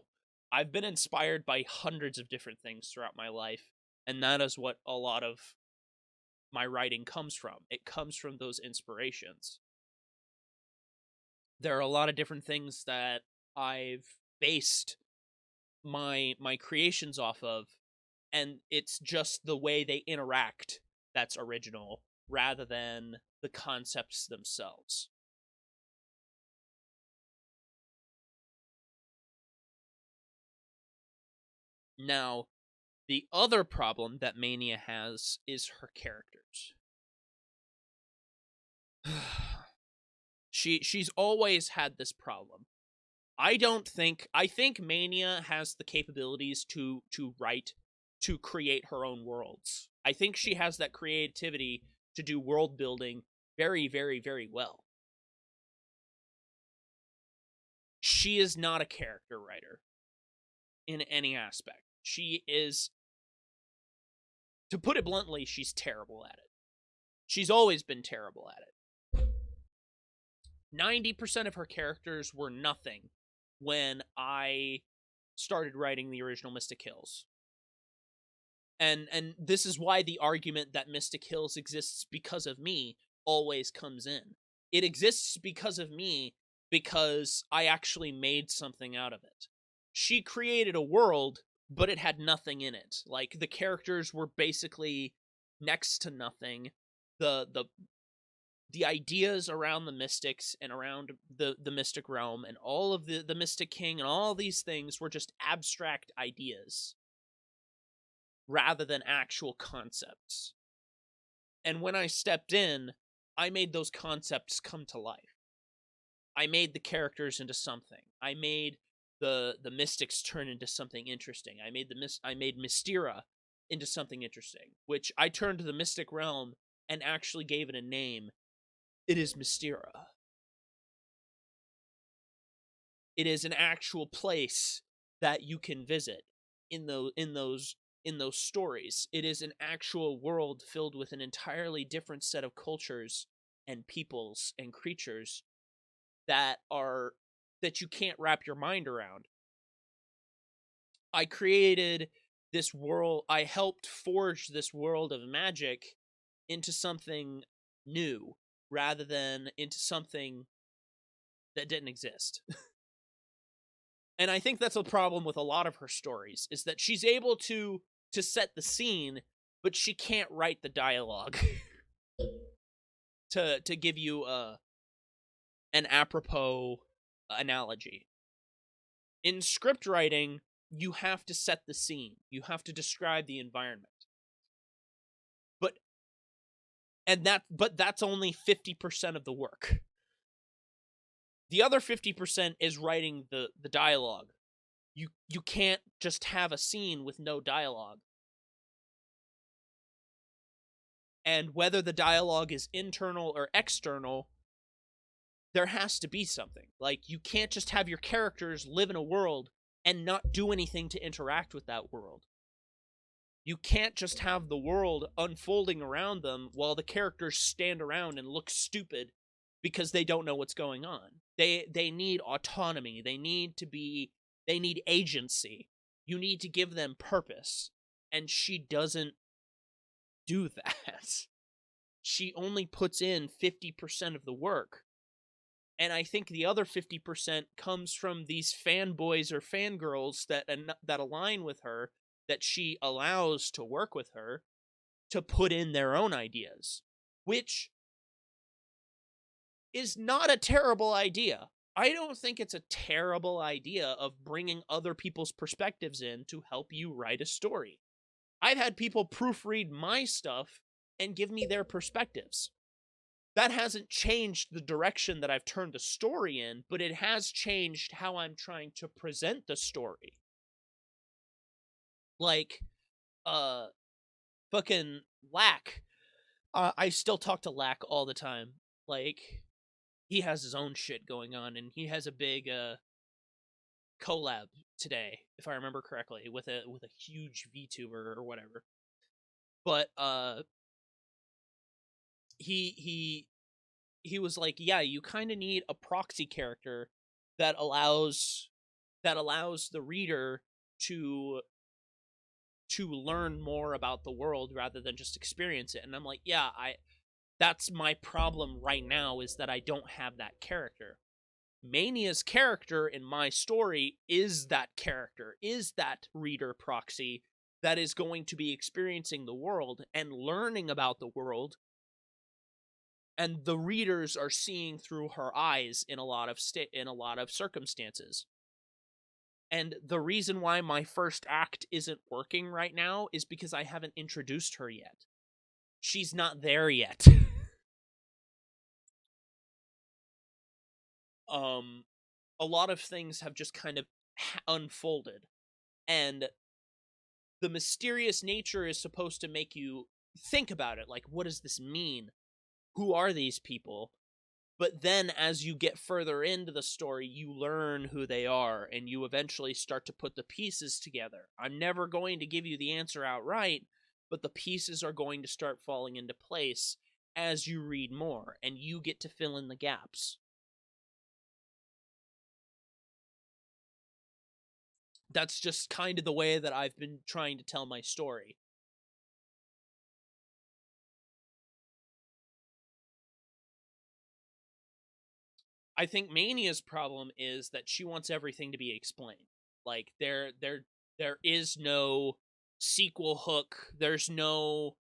A: I've been inspired by hundreds of different things throughout my life, and that is what a lot of my writing comes from. It comes from those inspirations. There are a lot of different things that I've based my creations off of, and it's just the way they interact that's original rather than the concepts themselves. Now, the other problem that Mania has is her characters. She's always had this problem. I think Mania has the capabilities to write, to create her own worlds. I think she has that creativity to do world building very, very, very well. She is not a character writer in any aspect. She is, to put it bluntly, she's terrible at it. She's always been terrible at it. 90% of her characters were nothing when I started writing the original Mystic Hills. And this is why the argument that Mystic Hills exists because of me always comes in. It exists because of me, because I actually made something out of it. She created a world, but it had nothing in it. Like, the characters were basically next to nothing. The ideas around the mystics and around the mystic realm and all of the mystic king and all these things were just abstract ideas rather than actual concepts. And when I stepped in, I made those concepts come to life. I made the characters into something. I made the mystics turn into something interesting. I made Mystera into something interesting, which I turned to the mystic realm and actually gave it a name. It is Mystera. It is an actual place that you can visit in those stories. It is an actual world filled with an entirely different set of cultures and peoples and creatures that you can't wrap your mind around. I created this world. I helped forge this world of magic into something new rather than into something that didn't exist. And I think that's a problem with a lot of her stories, is that she's able to set the scene, but she can't write the dialogue. to give you an apropos analogy. In script writing, you have to set the scene. You have to describe the environment. But that's only 50% of the work. The other 50% is writing the dialogue. You can't just have a scene with no dialogue. And whether the dialogue is internal or external, there has to be something. Like, you can't just have your characters live in a world and not do anything to interact with that world. You can't just have the world unfolding around them while the characters stand around and look stupid because they don't know what's going on. They need autonomy. They need agency. You need to give them purpose. And she doesn't do that. She only puts in 50% of the work. And I think the other 50% comes from these fanboys or fangirls that align with her, that she allows to work with her, to put in their own ideas, which is not a terrible idea. I don't think it's a terrible idea of bringing other people's perspectives in to help you write a story. I've had people proofread my stuff and give me their perspectives. That hasn't changed the direction that I've turned the story in, but it has changed how I'm trying to present the story. Like, fucking Lack. I still talk to Lack all the time. Like, he has his own shit going on, and he has a big collab today, if I remember correctly, with a huge VTuber or whatever. But he was like, yeah, you kind of need a proxy character that allows the reader to learn more about the world rather than just experience it. And I'm like, yeah, that's my problem right now, is that I don't have that character. Mania's character in my story is that character, is that reader proxy that is going to be experiencing the world and learning about the world, and the readers are seeing through her eyes in a lot of circumstances. And the reason why my first act isn't working right now is because I haven't introduced her yet. She's not there yet. A lot of things have just kind of unfolded, and the mysterious nature is supposed to make you think about it. Like, what does this mean? Who are these people? But then as you get further into the story, you learn who they are, and you eventually start to put the pieces together. I'm never going to give you the answer outright, but the pieces are going to start falling into place as you read more, and you get to fill in the gaps. That's just kind of the way that I've been trying to tell my story. I think Mania's problem is that she wants everything to be explained. Like there is no sequel hook. There's no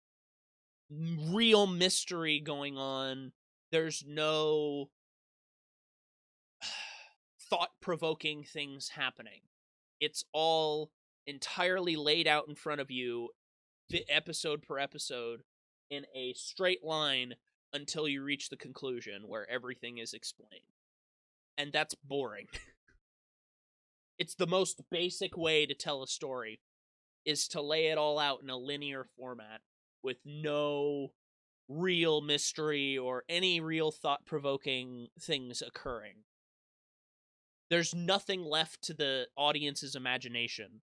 A: real mystery going on. There's no thought-provoking things happening. It's all entirely laid out in front of you, episode per episode, in a straight line until you reach the conclusion where everything is explained. And that's boring. It's the most basic way to tell a story, is to lay it all out in a linear format with no real mystery or any real thought-provoking things occurring. There's nothing left to the audience's imagination.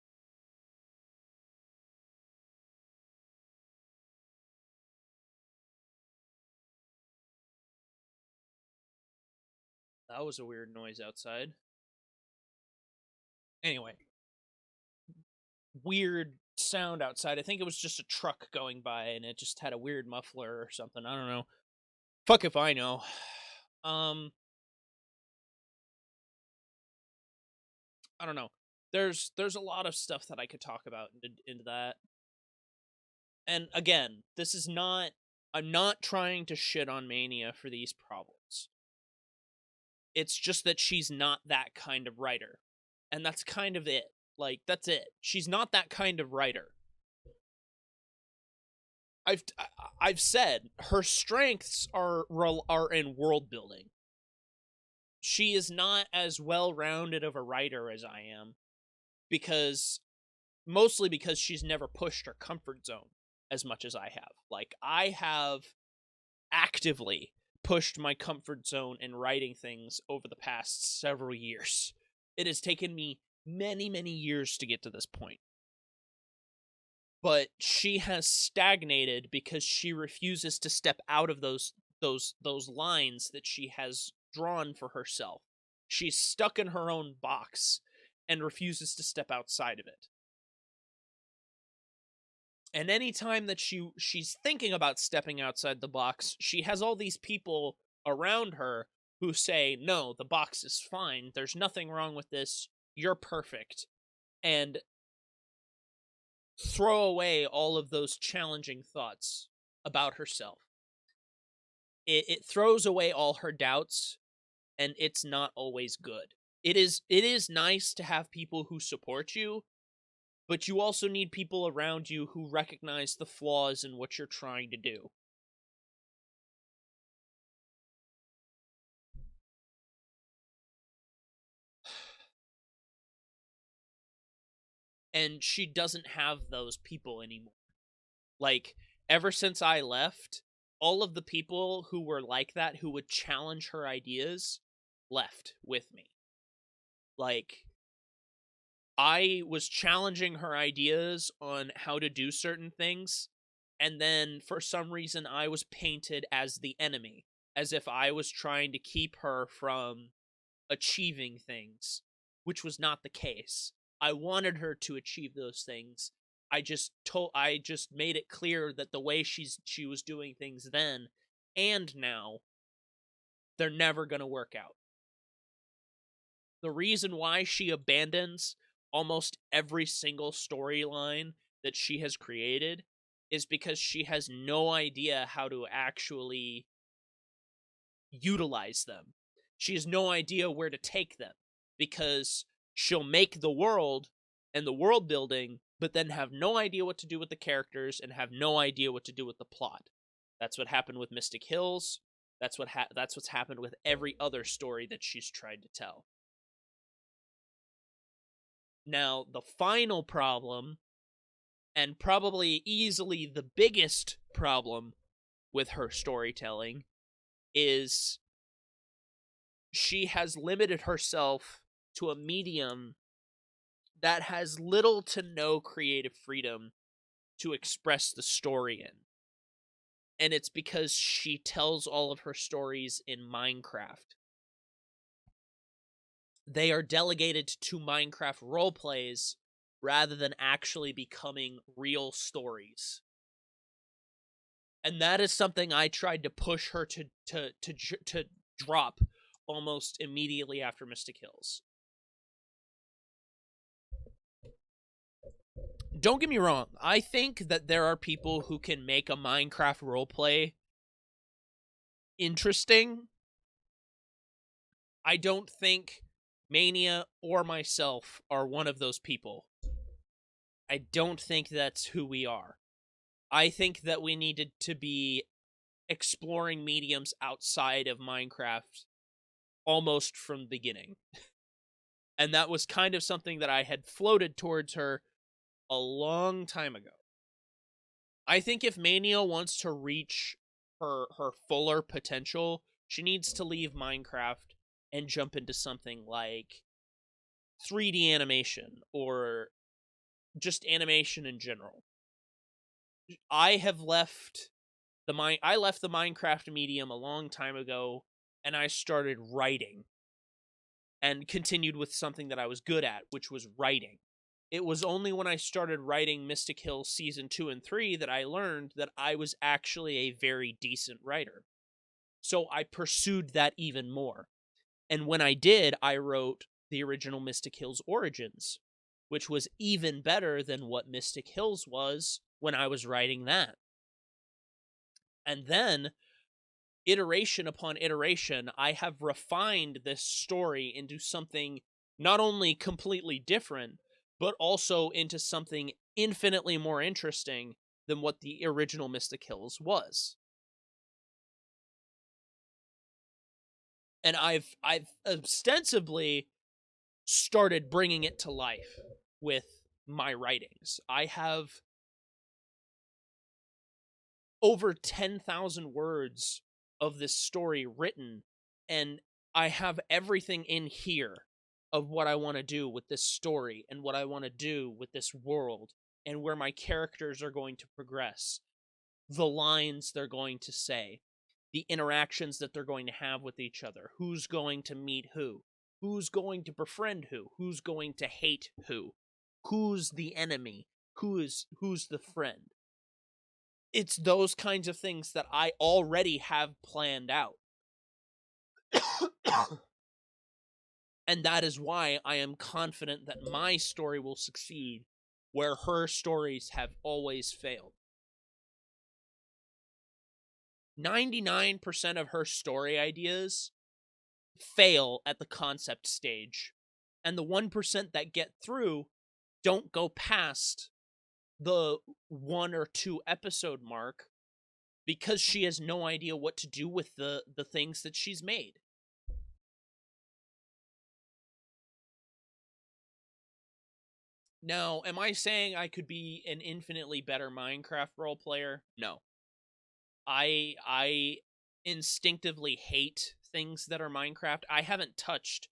A: That was a weird noise outside. Anyway. Weird sound outside. I think it was just a truck going by and it just had a weird muffler or something. I don't know. Fuck if I know. I don't know. There's a lot of stuff that I could talk about into that. And again, this is not, I'm not trying to shit on Mania for these problems. It's just that she's not that kind of writer. And that's kind of it. Like, that's it. She's not that kind of writer. I've said her strengths are in world building. She is not as well-rounded of a writer as I am, mostly because she's never pushed her comfort zone as much as I have. Like, I have actively pushed my comfort zone in writing things over the past several years. It has taken me many, many years to get to this point. But she has stagnated because she refuses to step out of those lines that she has drawn for herself. She's stuck in her own box and refuses to step outside of it. And any time that she's thinking about stepping outside the box, she has all these people around her who say, no, the box is fine. There's nothing wrong with this. You're perfect. And throw away all of those challenging thoughts about herself. It throws away all her doubts, and it's not always good. It is nice to have people who support you, but you also need people around you who recognize the flaws in what you're trying to do. And she doesn't have those people anymore. Like, ever since I left, all of the people who were like that, who would challenge her ideas, left with me. Like, I was challenging her ideas on how to do certain things, and then for some reason I was painted as the enemy, as if I was trying to keep her from achieving things, which was not the case. I wanted her to achieve those things. I just made it clear that the way she was doing things then and now, they're never going to work out. The reason why she abandons almost every single storyline that she has created is because she has no idea how to actually utilize them. She has no idea where to take them, because she'll make the world and the world building, but then have no idea what to do with the characters and have no idea what to do with the plot. That's what happened with Mystic Hills. That's what's happened with every other story that she's tried to tell. Now, the final problem, and probably easily the biggest problem with her storytelling, is she has limited herself to a medium that has little to no creative freedom to express the story in. And it's because she tells all of her stories in Minecraft. They are delegated to Minecraft roleplays rather than actually becoming real stories. And that is something I tried to push her to drop almost immediately after Mystic Hills. Don't get me wrong, I think that there are people who can make a Minecraft roleplay interesting. I don't think Mania or myself are one of those people. I don't think that's who we are. I think that we needed to be exploring mediums outside of Minecraft almost from the beginning. And that was kind of something that I had floated towards her a long time ago. I think if Mania wants to reach her fuller potential, she needs to leave Minecraft and jump into something like 3D animation or just animation in general. I left the Minecraft medium a long time ago, and I started writing and continued with something that I was good at, which was writing. It was only when I started writing Mystic Hills Season 2 and 3 that I learned that I was actually a very decent writer. So I pursued that even more. And when I did, I wrote the original Mystic Hills Origins, which was even better than what Mystic Hills was when I was writing that. And then, iteration upon iteration, I have refined this story into something not only completely different, but also into something infinitely more interesting than what the original Mystic Hills was. And I've ostensibly started bringing it to life with my writings. I have over 10,000 words of this story written, and I have everything in here of what I want to do with this story and what I want to do with this world and where my characters are going to progress, the lines they're going to say, the interactions that they're going to have with each other, who's going to meet who's going to befriend who's going to hate who's the enemy, who's the friend. It's those kinds of things that I already have planned out. And that is why I am confident that my story will succeed where her stories have always failed. 99% of her story ideas fail at the concept stage, and the 1% that get through don't go past the 1 or 2 episode mark because she has no idea what to do with the things that she's made. Now, am I saying I could be an infinitely better Minecraft role player? No. I instinctively hate things that are Minecraft. I haven't touched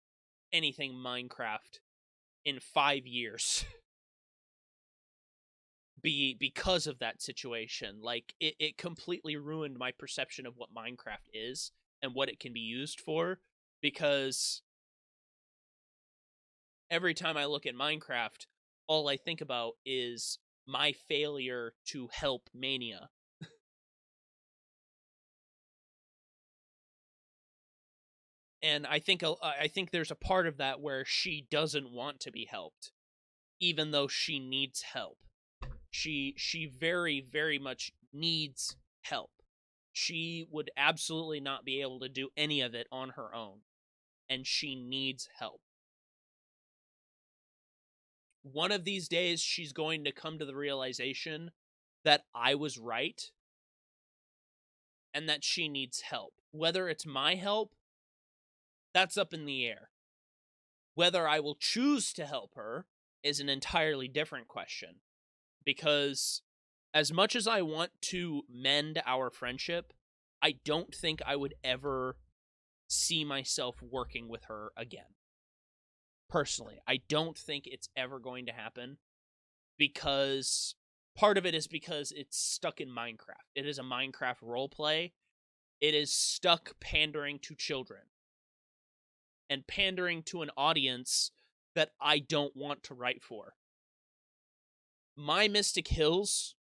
A: anything Minecraft in 5 years. Because of that situation. Like, it completely ruined my perception of what Minecraft is and what it can be used for, because every time I look at Minecraft, all I think about is my failure to help Mania. And I think there's a part of that where she doesn't want to be helped, even though she needs help. She very, very much needs help. She would absolutely not be able to do any of it on her own, and she needs help. One of these days, she's going to come to the realization that I was right and that she needs help. Whether it's my help, that's up in the air. Whether I will choose to help her is an entirely different question. Because as much as I want to mend our friendship, I don't think I would ever see myself working with her again. Personally, I don't think it's ever going to happen, because part of it is because it's stuck in Minecraft. It is a Minecraft roleplay. It is stuck pandering to children and pandering to an audience that I don't want to write for. My Mystic Hills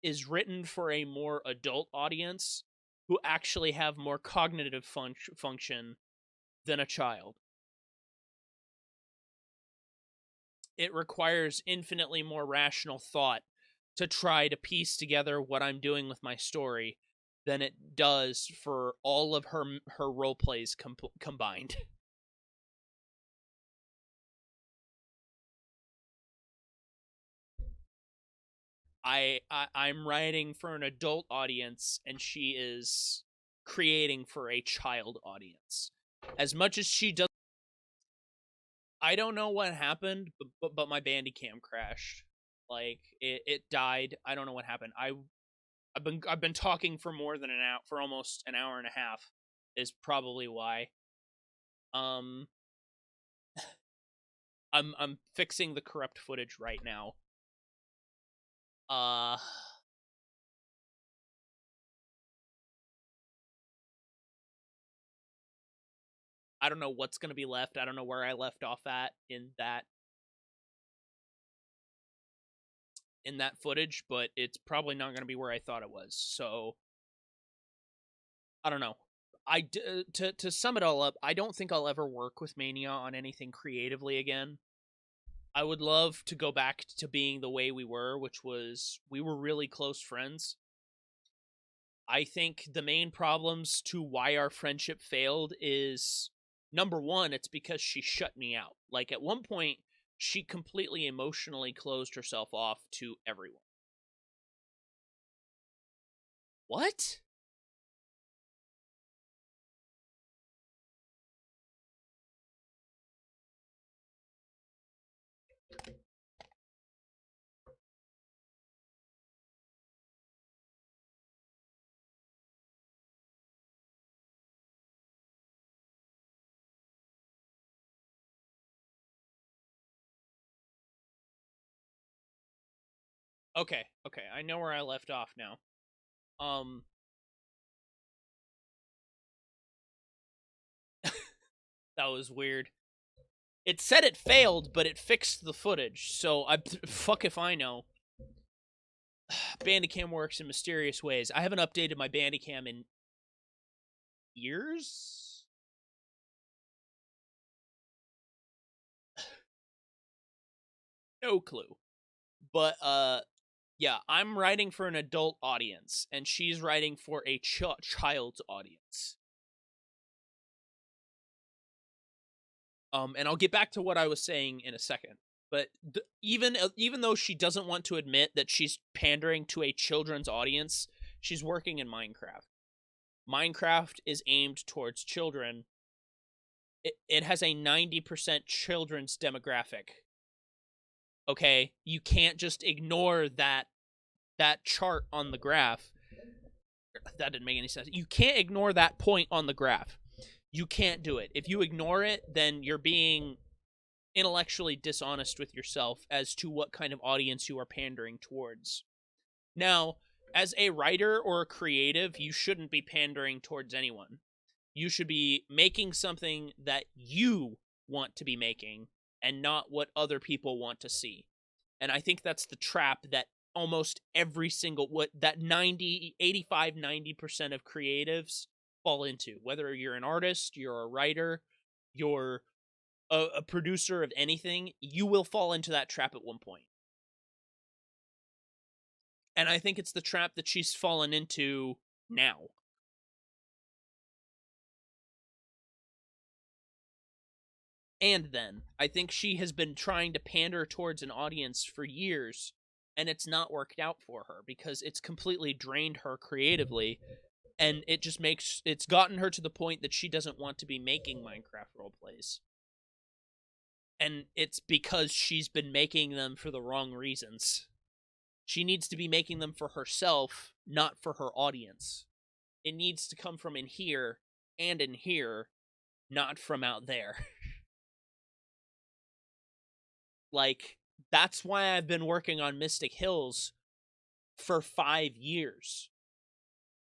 A: is written for a more adult audience who actually have more cognitive function than a child. It requires infinitely more rational thought to try to piece together what I'm doing with my story than it does for all of her role plays combined. I'm writing for an adult audience, and she is creating for a child audience. As much as she does, I don't know what happened, but my Bandicam crashed. Like it died. I don't know what happened. I've been talking for more than an hour, for almost an hour and a half, is probably why. Um, I'm fixing the corrupt footage right now. I don't know what's gonna be left. I don't know where I left off at in that footage, but it's probably not gonna be where I thought it was. So I don't know. To sum it all up, I don't think I'll ever work with Mania on anything creatively again. I would love to go back to being the way we were, which was we were really close friends. I think the main problems to why our friendship failed is, number one, it's because she shut me out. Like at one point, she completely emotionally closed herself off to everyone. What? Okay, I know where I left off now. That was weird. It said it failed, but it fixed the footage. So fuck if I know. Bandicam works in mysterious ways. I haven't updated my Bandicam in years. No clue. But yeah, I'm writing for an adult audience, and she's writing for a child's audience. And I'll get back to what I was saying in a second. But even though she doesn't want to admit that she's pandering to a children's audience, she's working in Minecraft. Minecraft is aimed towards children. It has a 90% children's demographic. Okay, you can't just ignore that chart on the graph. That didn't make any sense. You can't ignore that point on the graph. You can't do it. If you ignore it, then you're being intellectually dishonest with yourself as to what kind of audience you are pandering towards. Now, as a writer or a creative, you shouldn't be pandering towards anyone. You should be making something that you want to be making and not what other people want to see. And I think that's the trap that almost every single, what that 85, 90% of creatives fall into. Whether you're an artist, you're a writer, you're a producer of anything, you will fall into that trap at one point. And I think it's the trap that she's fallen into now. And then, I think she has been trying to pander towards an audience for years, and it's not worked out for her because it's completely drained her creatively, and it's gotten her to the point that she doesn't want to be making Minecraft roleplays. And it's because she's been making them for the wrong reasons. She needs to be making them for herself, not for her audience. It needs to come from in here and in here, not from out there. Like, that's why I've been working on Mystic Hills for 5 years.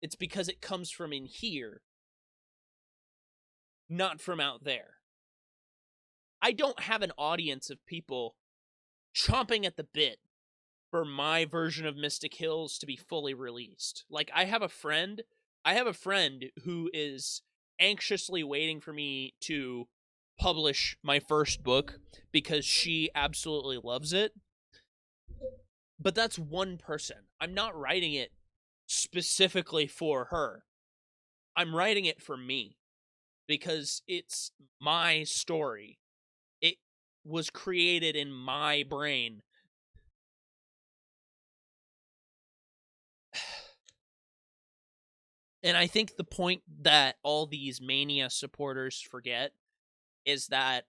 A: It's because it comes from in here, not from out there. I don't have an audience of people chomping at the bit for my version of Mystic Hills to be fully released. Like, I have a friend who is anxiously waiting for me to publish my first book because she absolutely loves it. But that's one person. I'm not writing it specifically for her. I'm writing it for me because it's my story. It was created in my brain. And I think the point that all these Mania supporters forget is that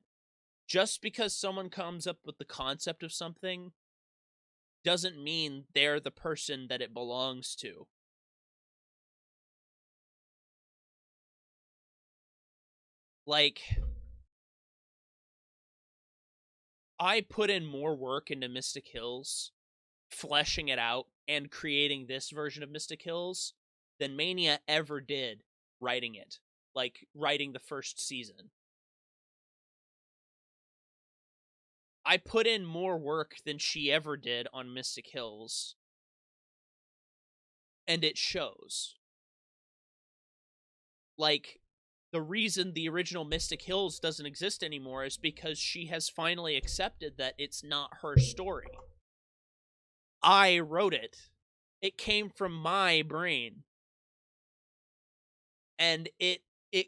A: just because someone comes up with the concept of something doesn't mean they're the person that it belongs to. Like, I put in more work into Mystic Hills, fleshing it out, and creating this version of Mystic Hills than Mania ever did writing it. Like, writing the first season. I put in more work than she ever did on Mystic Hills. And it shows. Like, the reason the original Mystic Hills doesn't exist anymore is because she has finally accepted that it's not her story. I wrote it. It came from my brain. And it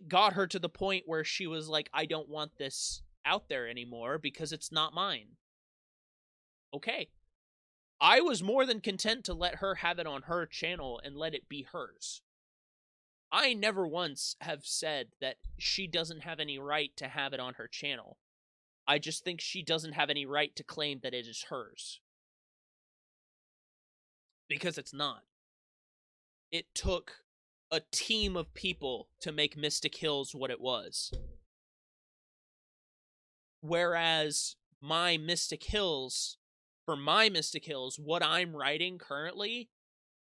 A: got her to the point where she was like, I don't want this out there anymore because it's not mine. Okay. I was more than content to let her have it on her channel and let it be hers. I never once have said that she doesn't have any right to have it on her channel. I just think she doesn't have any right to claim that it is hers. Because it's not. It took a team of people to make Mystic Hills what it was. Whereas my Mystic Hills, for my Mystic Hills, what I'm writing currently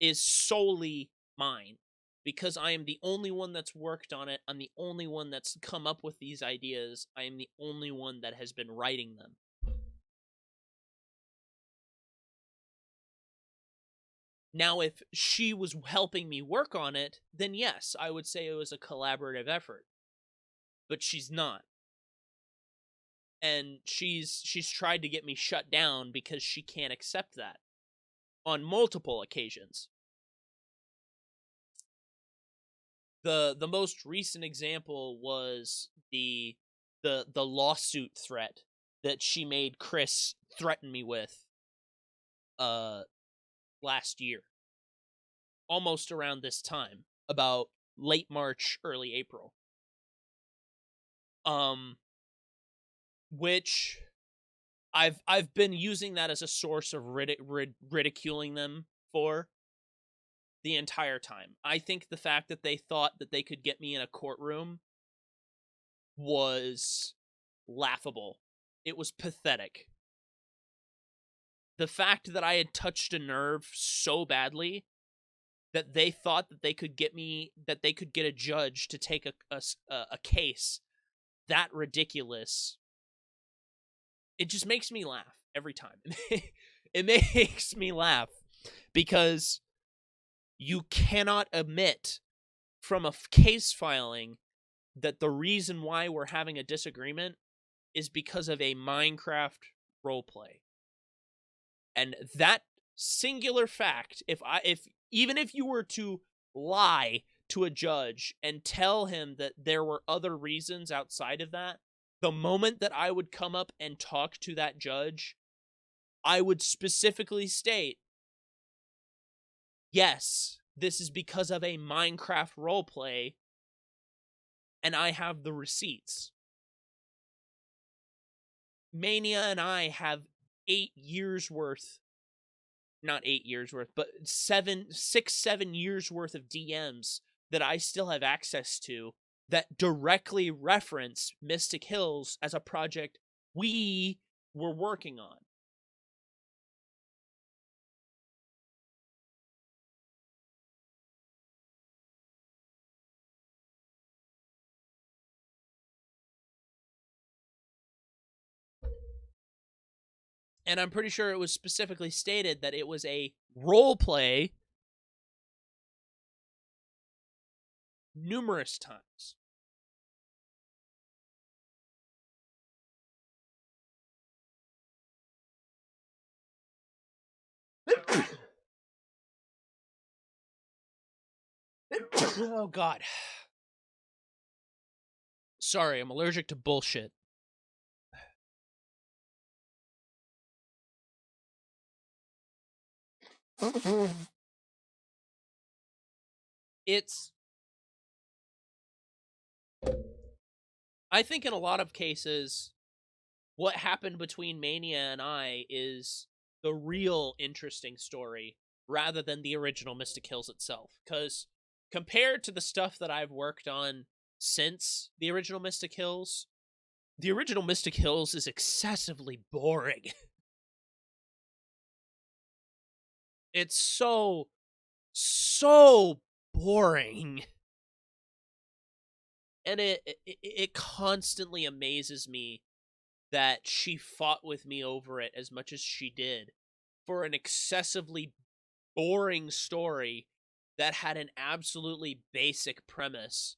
A: is solely mine. Because I am the only one that's worked on it. I'm the only one that's come up with these ideas. I am the only one that has been writing them. Now, if she was helping me work on it, then yes, I would say it was a collaborative effort. But she's not. And she's tried to get me shut down because she can't accept that on multiple occasions. The most recent example was the lawsuit threat that she made Chris threaten me with last year, almost around this time, about late March, early April. Which I've been using that as a source of ridiculing them for the entire time. I think the fact that they thought that they could get me in a courtroom was laughable. It was pathetic. The fact that I had touched a nerve so badly that they thought that they could get me, that they could get a judge to take a case that ridiculous, it just makes me laugh every time. It makes me laugh because you cannot admit from a case filing that the reason why we're having a disagreement is because of a Minecraft roleplay. And that singular fact, if even if you were to lie to a judge and tell him that there were other reasons outside of that, the moment that I would come up and talk to that judge, I would specifically state, yes, this is because of a Minecraft roleplay, and I have the receipts. Mania and I have 8 years worth, not 8 years worth, but 7 years worth of DMs that I still have access to that directly reference Mystic Hills as a project we were working on. And I'm pretty sure it was specifically stated that it was a role play numerous times. Oh, God. Sorry, I'm allergic to bullshit. It's... I think in a lot of cases, what happened between Mania and I is the real interesting story, rather than the original Mystic Hills itself. Because compared to the stuff that I've worked on since the original Mystic Hills is excessively boring. It's so boring. And it constantly amazes me that she fought with me over it as much as she did for an excessively boring story that had an absolutely basic premise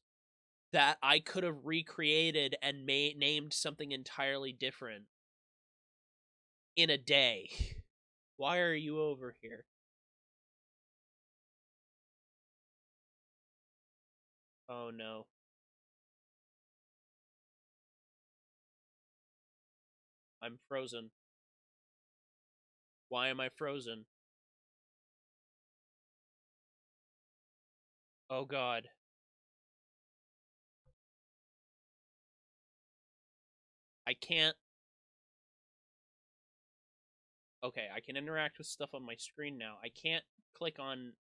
A: that I could have recreated and named something entirely different in a day. Why are you over here? Oh no. I'm frozen. Why am I frozen? Oh god. I can't... Okay, I can interact with stuff on my screen now. I can't click on...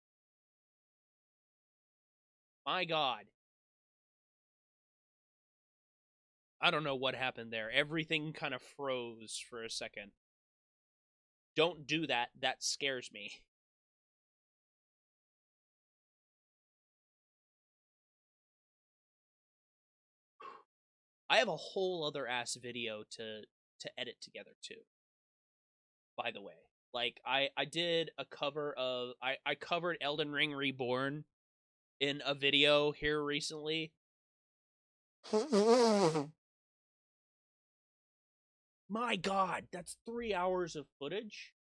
A: My god. I don't know what happened there. Everything kind of froze for a second. Don't do that. That scares me. I have a whole other ass video to edit together too. By the way, like I did a cover of I covered Elden Ring Reborn in a video here recently. My god, that's 3 hours of footage.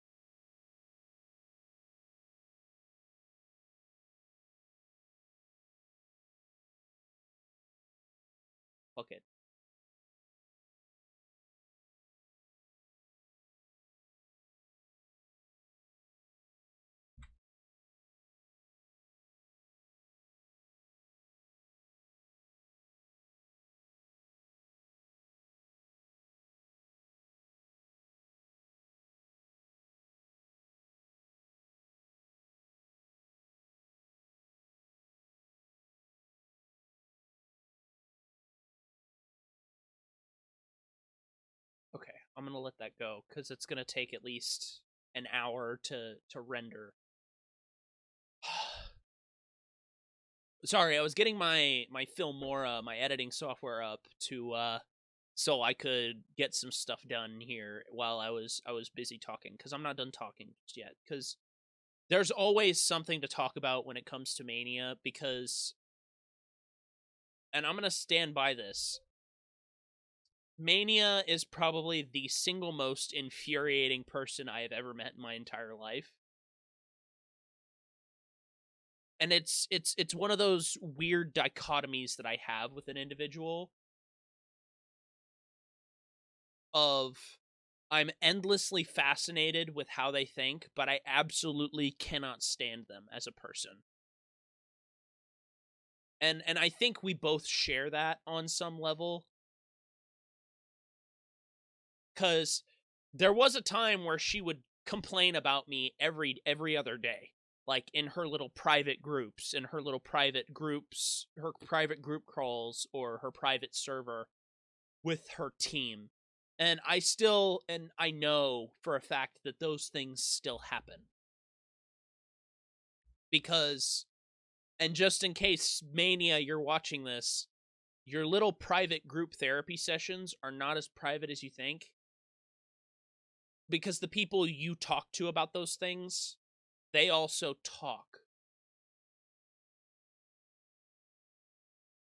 A: Fuck it. Okay, I'm gonna let that go because it's gonna take at least an hour to render. Sorry, I was getting my Filmora, my editing software up to so I could get some stuff done here while I was busy talking, because I'm not done talking just yet, because there's always something to talk about when it comes to Mania, because, and I'm gonna stand by this, Mania is probably the single most infuriating person I have ever met in my entire life. And it's one of those weird dichotomies that I have with an individual of I'm endlessly fascinated with how they think, but I absolutely cannot stand them as a person. And I think we both share that on some level, cuz there was a time where she would complain about me every other day, like in her little private groups, her private group calls, or her private server with her team. And I know for a fact that those things still happen. Because, and just in case, Mania, you're watching this, your little private group therapy sessions are not as private as you think. Because the people you talk to about those things, they also talk.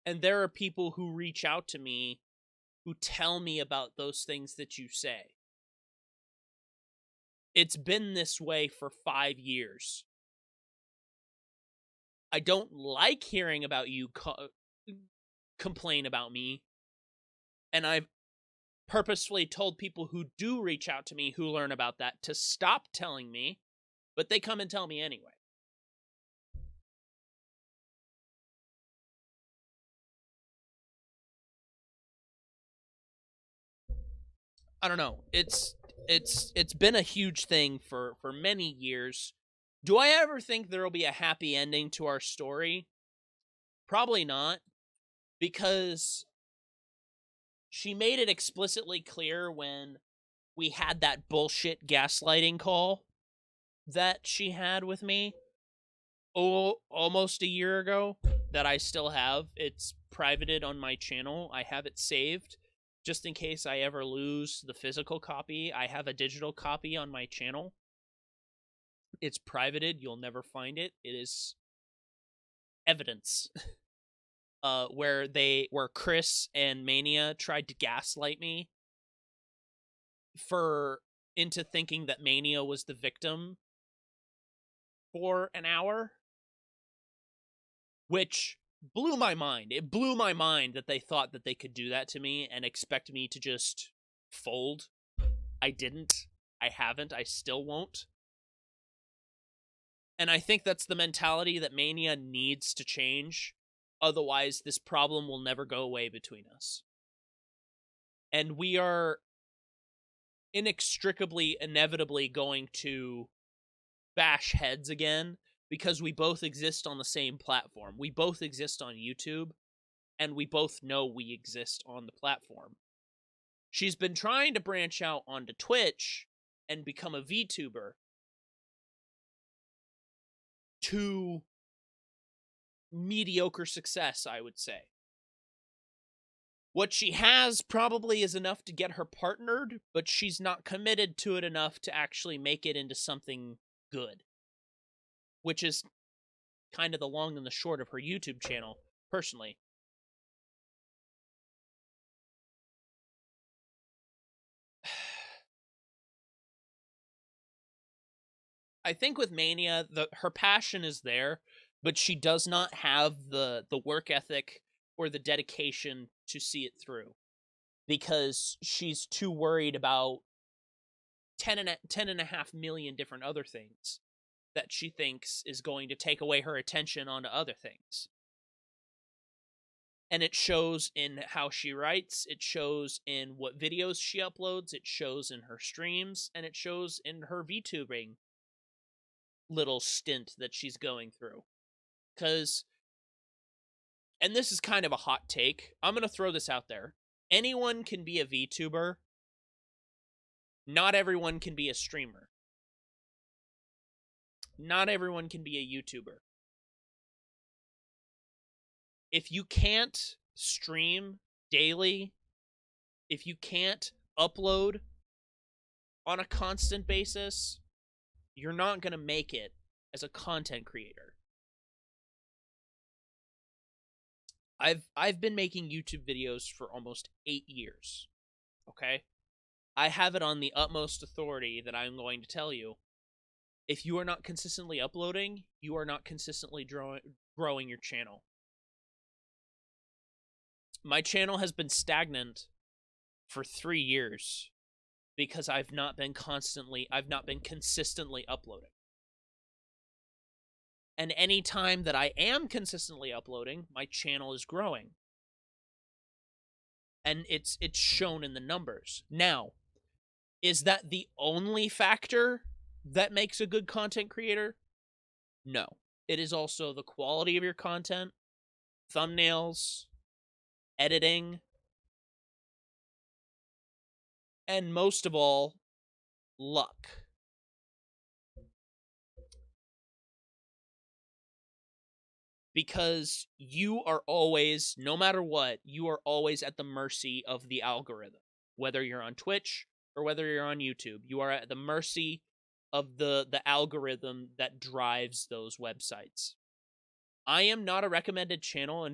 A: And there are people who reach out to me who tell me about those things that you say. It's been this way for 5 years. I don't like hearing about you complain about me, and I've purposefully told people who do reach out to me who learn about that to stop telling me, but they come and tell me anyway. I don't know. It's been a huge thing for many years. Do I ever think there'll be a happy ending to our story? Probably not, because she made it explicitly clear when we had that bullshit gaslighting call that she had with me almost a year ago that I still have. It's privated on my channel. I have it saved just in case I ever lose the physical copy. I have a digital copy on my channel. It's privated. You'll never find it. It is evidence. Where Chris and Mania tried to gaslight me into thinking that Mania was the victim for an hour, which blew my mind. It blew my mind that they thought that they could do that to me and expect me to just fold. I didn't. I haven't. I still won't. And I think that's the mentality that Mania needs to change. Otherwise, this problem will never go away between us. And we are inextricably, inevitably going to bash heads again because we both exist on the same platform. We both exist on YouTube, and we both know we exist on the platform. She's been trying to branch out onto Twitch and become a VTuber to mediocre success, I would say. What she has probably is enough to get her partnered, but she's not committed to it enough to actually make it into something good. Which is kind of the long and the short of her YouTube channel, personally. I think with Mania, her passion is there, but she does not have the work ethic or the dedication to see it through. Because she's too worried about 10.5 million different other things that she thinks is going to take away her attention onto other things. And it shows in how she writes, it shows in what videos she uploads, it shows in her streams, and it shows in her VTubing little stint that she's going through. Because, and this is kind of a hot take, I'm going to throw this out there. Anyone can be a VTuber. Not everyone can be a streamer. Not everyone can be a YouTuber. If you can't stream daily, if you can't upload on a constant basis, you're not going to make it as a content creator. I've been making YouTube videos for almost 8 years. Okay? I have it on the utmost authority that I'm going to tell you. If you are not consistently uploading, you are not consistently growing your channel. My channel has been stagnant for 3 years because I've not been consistently uploading. And any time that I am consistently uploading, my channel is growing. And it's shown in the numbers. Now, is that the only factor that makes a good content creator? No. It is also the quality of your content, thumbnails, editing, and most of all, luck. Because you are always, no matter what, you are always at the mercy of the algorithm. Whether you're on Twitch or whether you're on YouTube, you are at the mercy of the algorithm that drives those websites. I am not a recommended channel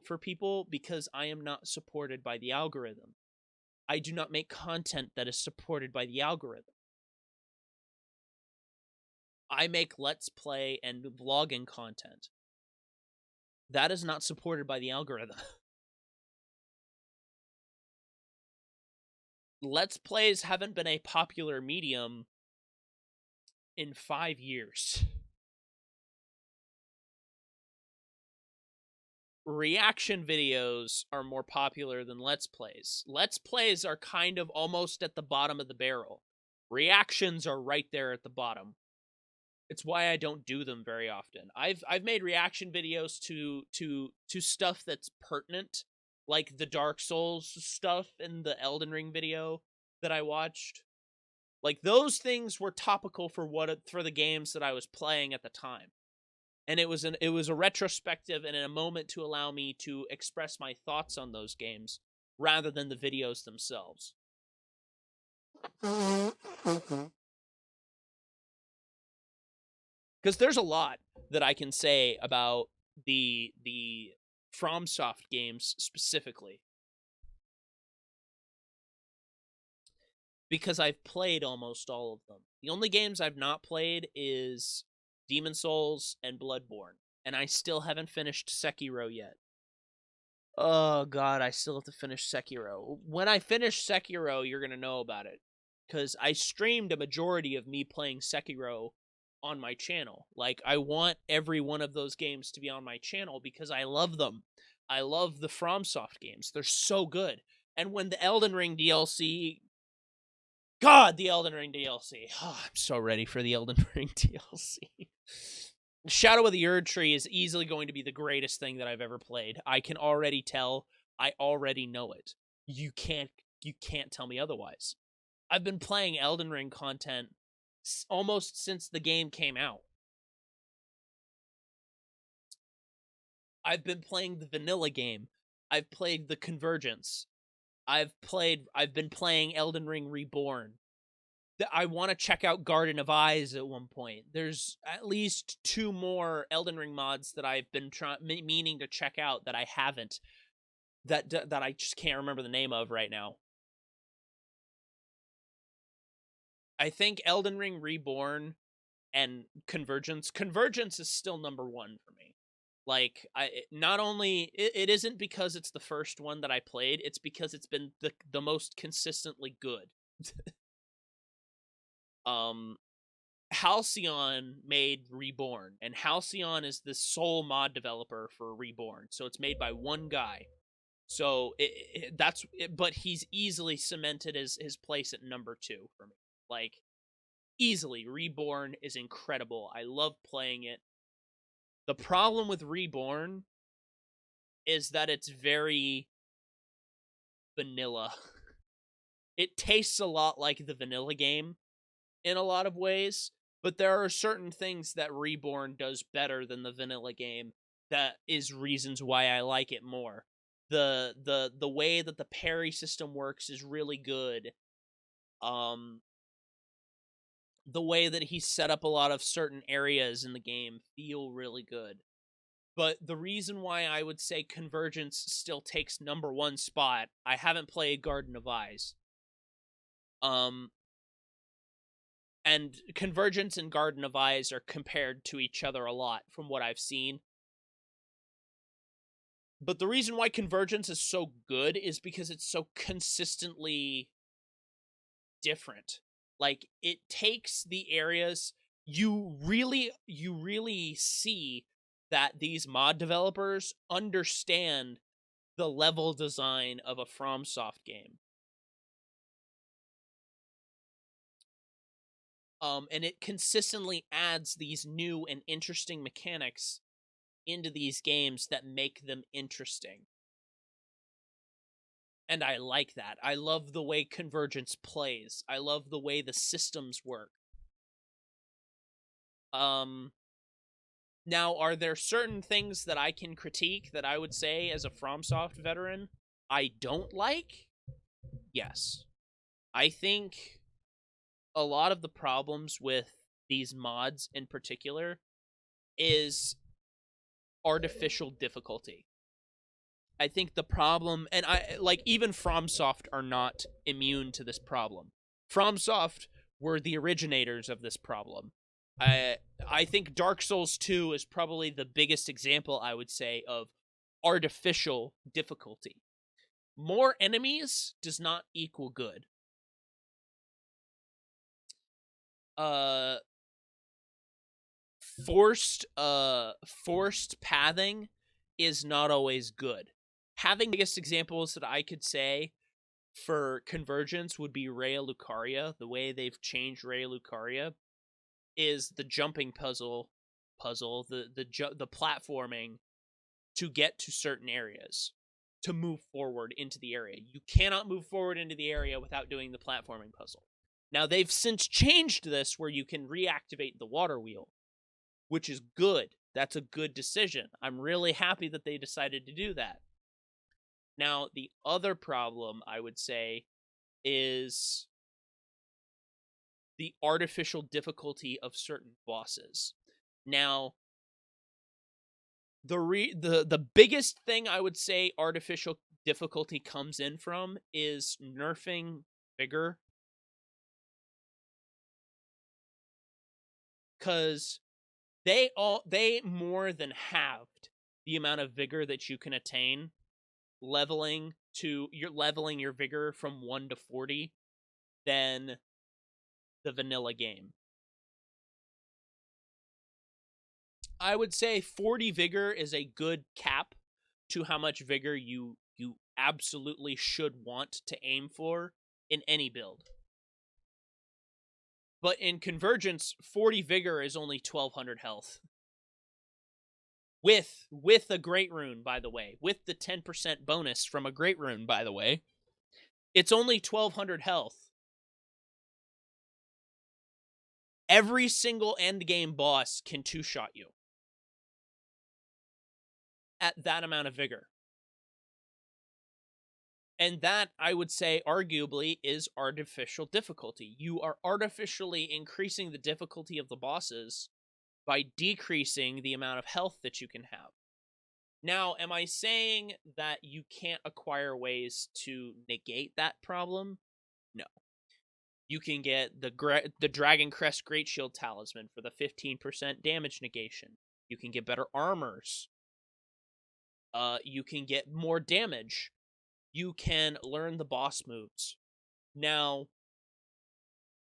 A: for people because I am not supported by the algorithm. I do not make content that is supported by the algorithm. I make Let's Play and vlogging content. That is not supported by the algorithm. Let's Plays haven't been a popular medium in 5 years. Reaction videos are more popular than Let's Plays. Let's Plays are kind of almost at the bottom of the barrel. Reactions are right there at the bottom. It's why I don't do them very often. I've made reaction videos to stuff that's pertinent, like the Dark Souls stuff and the Elden Ring video that I watched. Like, those things were topical for the games that I was playing at the time. And it was a retrospective and a moment to allow me to express my thoughts on those games rather than the videos themselves. Because there's a lot that I can say about the FromSoft games specifically. Because I've played almost all of them. The only games I've not played is Demon Souls and Bloodborne. And I still haven't finished Sekiro yet. Oh god, I still have to finish Sekiro. When I finish Sekiro, you're gonna know about it. Because I streamed a majority of me playing Sekiro on my channel. Like, I want every one of those games to be on my channel because I love them. I love the FromSoft games. They're so good. And when the Elden Ring DLC... God, the Elden Ring DLC. Oh, I'm so ready for the Elden Ring DLC. Shadow of the Erdtree is easily going to be the greatest thing that I've ever played. I can already tell. I already know it. You can't tell me otherwise. I've been playing Elden Ring content almost since the game came out. I've been playing the vanilla game. I've played the Convergence. I've been playing Elden Ring Reborn. I want to check out Garden of Eyes at one point. There's at least 2 more Elden Ring mods that I've been meaning to check out that I haven't. That I just can't remember the name of right now. I think Elden Ring Reborn and Convergence. Convergence is still number 1 for me. Like, not only it isn't because it's the first one that I played, it's because it's been the most consistently good. Halcyon made Reborn, and Halcyon is the sole mod developer for Reborn, so it's made by one guy. So but he's easily cemented his place at number 2 for me. Like, easily, Reborn is incredible. I love playing it. The problem with Reborn is that it's very vanilla. It tastes a lot like the vanilla game in a lot of ways, but there are certain things that Reborn does better than the vanilla game that is reasons why I like it more. The way that the parry system works is really good. The way that he set up a lot of certain areas in the game feel really good. But the reason why I would say Convergence still takes number 1 spot, I haven't played Garden of Eyes. And Convergence and Garden of Eyes are compared to each other a lot from what I've seen. But the reason why Convergence is so good is because it's so consistently different. Like, it takes the areas you really see that these mod developers understand the level design of a FromSoft game. And it consistently adds these new and interesting mechanics into these games that make them interesting. And I like that. I love the way Convergence plays. I love the way the systems work. Now, are there certain things that I can critique that I would say as a FromSoft veteran I don't like? Yes. I think a lot of the problems with these mods in particular is artificial difficulty. I think the problem, and even FromSoft are not immune to this problem. FromSoft were the originators of this problem. I think Dark Souls 2 is probably the biggest example, I would say, of artificial difficulty. More enemies does not equal good. Forced pathing is not always good. Having the biggest examples that I could say for convergence would be Raya Lucaria. The way they've changed Raya Lucaria is the jumping puzzle, the platforming to get to certain areas, to move forward into the area. You cannot move forward into the area without doing the platforming puzzle. Now, they've since changed this where you can reactivate the water wheel, which is good. That's a good decision. I'm really happy that they decided to do that. Now, the other problem, I would say, is the artificial difficulty of certain bosses. Now, the biggest thing I would say artificial difficulty comes in from is nerfing vigor. Because they more than halved the amount of vigor that you can attain leveling your vigor from 1 to 40 than the vanilla game. I would say 40 vigor is a good cap to how much vigor you absolutely should want to aim for in any build. But in Convergence, 40 vigor is only 1200 health. With a Great Rune, by the way. With the 10% bonus from a Great Rune, by the way. It's only 1200 health. Every single endgame boss can two-shot you at that amount of vigor. And that, I would say, arguably, is artificial difficulty. You are artificially increasing the difficulty of the bosses by decreasing the amount of health that you can have. Now, am I saying that you can't acquire ways to negate that problem? No. You can get the Dragon Crest Great Shield Talisman for the 15% damage negation. You can get better armors. You can get more damage. You can learn the boss moves. Now,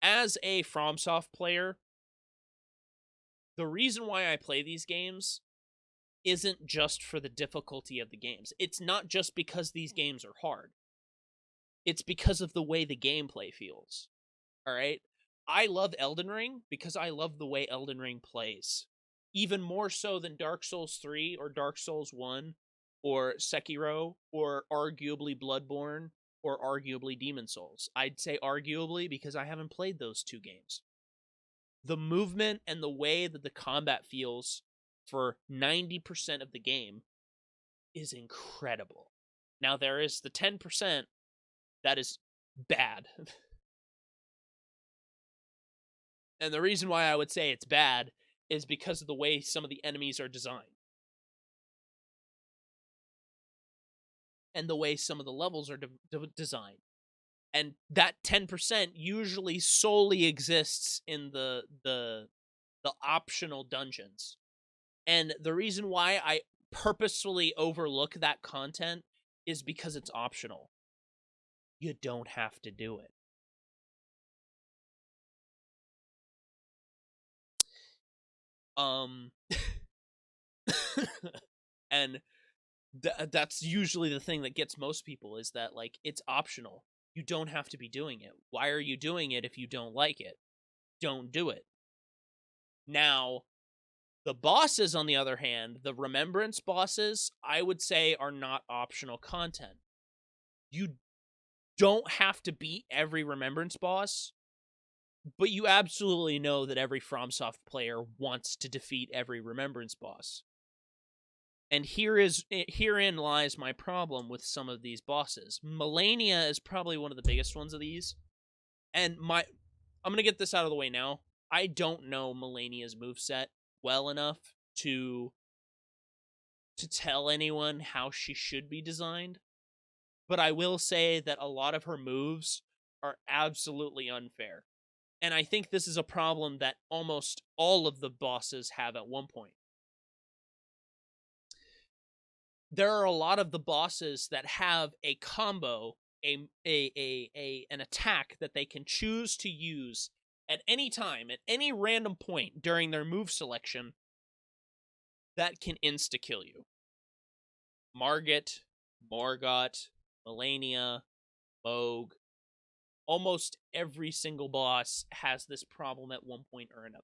A: as a FromSoft player, the reason why I play these games isn't just for the difficulty of the games. It's not just because these games are hard. It's because of the way the gameplay feels. All right? I love Elden Ring because I love the way Elden Ring plays. Even more so than Dark Souls 3 or Dark Souls 1 or Sekiro or arguably Bloodborne or arguably Demon Souls. I'd say arguably because I haven't played those two games. The movement and the way that the combat feels for 90% of the game is incredible. Now, there is the 10% that is bad. And the reason why I would say it's bad is because of the way some of the enemies are designed. And the way some of the levels are designed. And that 10% usually solely exists in the optional dungeons. And the reason why I purposefully overlook that content is because it's optional. You don't have to do it. And that's usually the thing that gets most people is that, like, it's optional. You don't have to be doing it. Why are you doing it if you don't like it? Don't do it. Now, the bosses, on the other hand, the Remembrance bosses, I would say are not optional content. You don't have to beat every Remembrance boss, but you absolutely know that every FromSoft player wants to defeat every Remembrance boss. And herein lies my problem with some of these bosses. Melania is probably one of the biggest ones of these. And I'm going to get this out of the way now. I don't know Melania's moveset well enough to tell anyone how she should be designed. But I will say that a lot of her moves are absolutely unfair. And I think this is a problem that almost all of the bosses have at one point. There are a lot of the bosses that have a combo, an attack that they can choose to use at any time, at any random point during their move selection, that can insta-kill you. Margit, Morgott, Melania, Moog, almost every single boss has this problem at one point or another.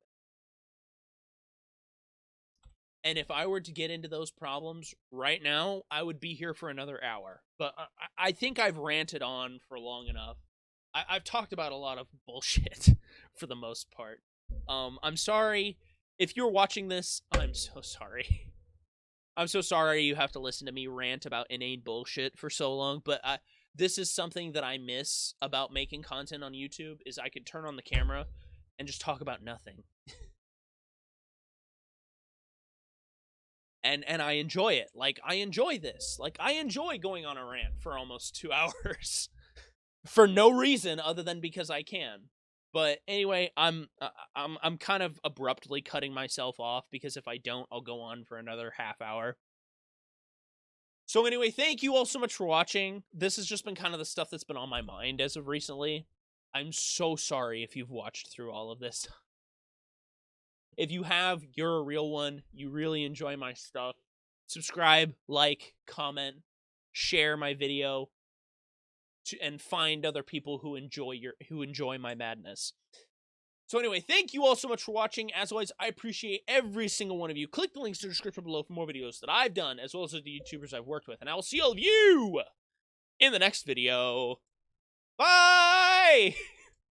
A: And if I were to get into those problems right now, I would be here for another hour. But I think I've ranted on for long enough. I've talked about a lot of bullshit for the most part. I'm sorry. If you're watching this, I'm so sorry. I'm so sorry you have to listen to me rant about inane bullshit for so long, but this is something that I miss about making content on YouTube, is I could turn on the camera and just talk about nothing. And I enjoy it. Like, I enjoy this. Like, I enjoy going on a rant for almost 2 hours for no reason other than because I can. But anyway, I'm kind of abruptly cutting myself off, because if I don't, I'll go on for another half hour. So anyway, thank you all so much for watching. This has just been kind of the stuff that's been on my mind as of recently. I'm so sorry if you've watched through all of this. If you have, you're a real one. You really enjoy my stuff. Subscribe, like, comment, share my video, and find other people who enjoy my madness. So anyway, thank you all so much for watching. As always, I appreciate every single one of you. Click the links in the description below for more videos that I've done, as well as the YouTubers I've worked with. And I will see all of you in the next video. Bye!